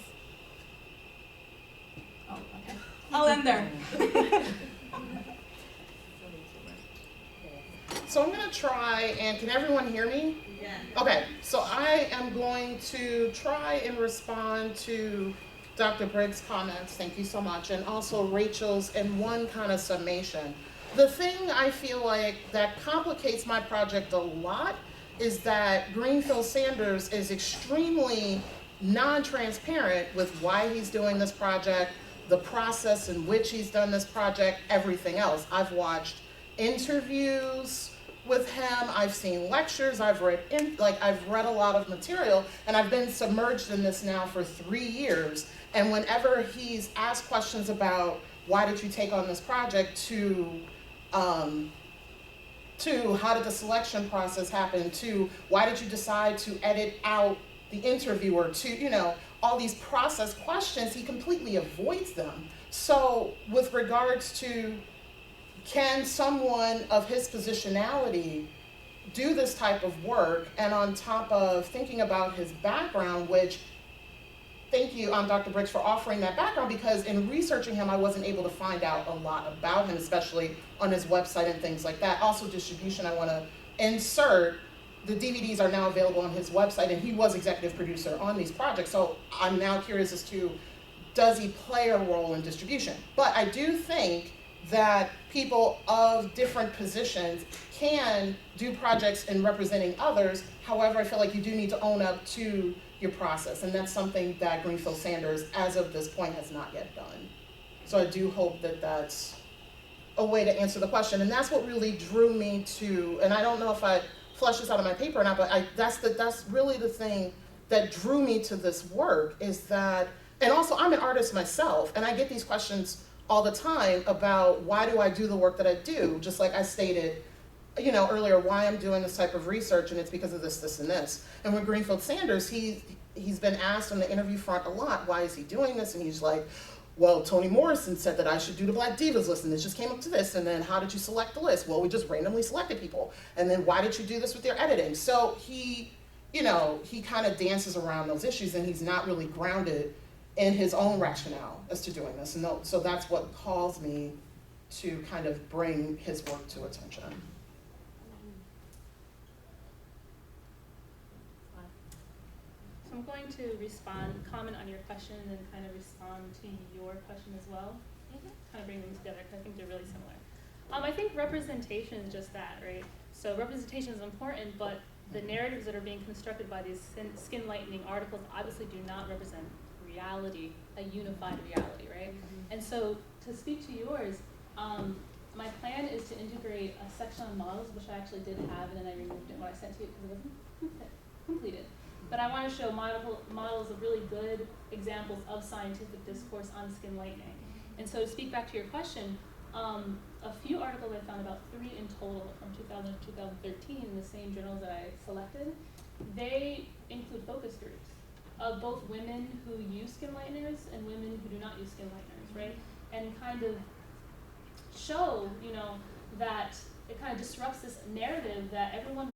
okay. I'll end there. So I'm gonna try, and can everyone hear me? Yeah. Okay, so I am going to try and respond to Dr. Briggs' comments, thank you so much, and also Rachel's in one kind of summation. The thing I feel like that complicates my project a lot is that Greenfield Sanders is extremely non-transparent with why he's doing this project, the process in which he's done this project, everything else. I've watched interviews with him, I've seen lectures, I've read a lot of material, and I've been submerged in this now for 3 years. And whenever he's asked questions about why did you take on this project, to how did the selection process happen, to why did you decide to edit out the interviewer, to all these process questions, he completely avoids them. So with regards to can someone of his positionality do this type of work, and on top of thinking about his background, which, thank you, Dr. Briggs, for offering that background, because in researching him, I wasn't able to find out a lot about him, especially on his website and things like that. Also distribution, I want to insert, the DVDs are now available on his website, and he was executive producer on these projects, so I'm now curious as to, does he play a role in distribution? But I do think that people of different positions can do projects in representing others. However, I feel like you do need to own up to your process, and that's something that Greenfield Sanders, as of this point, has not yet done. So I do hope that that's a way to answer the question, and that's what really drew me to, and I don't know if I flesh this out of my paper or not, but that's really the thing that drew me to this work, is that, and also I'm an artist myself, and I get these questions all the time about why do I do the work that I do, just like I stated earlier, why I'm doing this type of research, and it's because of this, this, and this. And with Greenfield Sanders, he's been asked on the interview front a lot, why is he doing this? And he's like, well, Toni Morrison said that I should do the Black Divas list, and this just came up to this, and then how did you select the list? Well, we just randomly selected people. And then why did you do this with your editing? So he kind of dances around those issues, and he's not really grounded in his own rationale as to doing this. And so that's what caused me to kind of bring his work to attention. So I'm going to comment on your question, and then kind of respond to your question as well. Kind of bring them together, because I think they're really similar. I think representation is just that, right? So representation is important, but the narratives that are being constructed by these skin-lightening articles obviously do not represent reality, a unified reality, right? And so to speak to yours, my plan is to integrate a section on models, which I actually did have, and then I removed it when I sent to you because it wasn't completed. But I want to show models of really good examples of scientific discourse on skin lightening. And so to speak back to your question, a few articles I found, about 3 in total from 2000 to 2013 in the same journals that I selected, they include focus groups of both women who use skin lighteners and women who do not use skin lighteners. right? And kind of show, that it kind of disrupts this narrative that everyone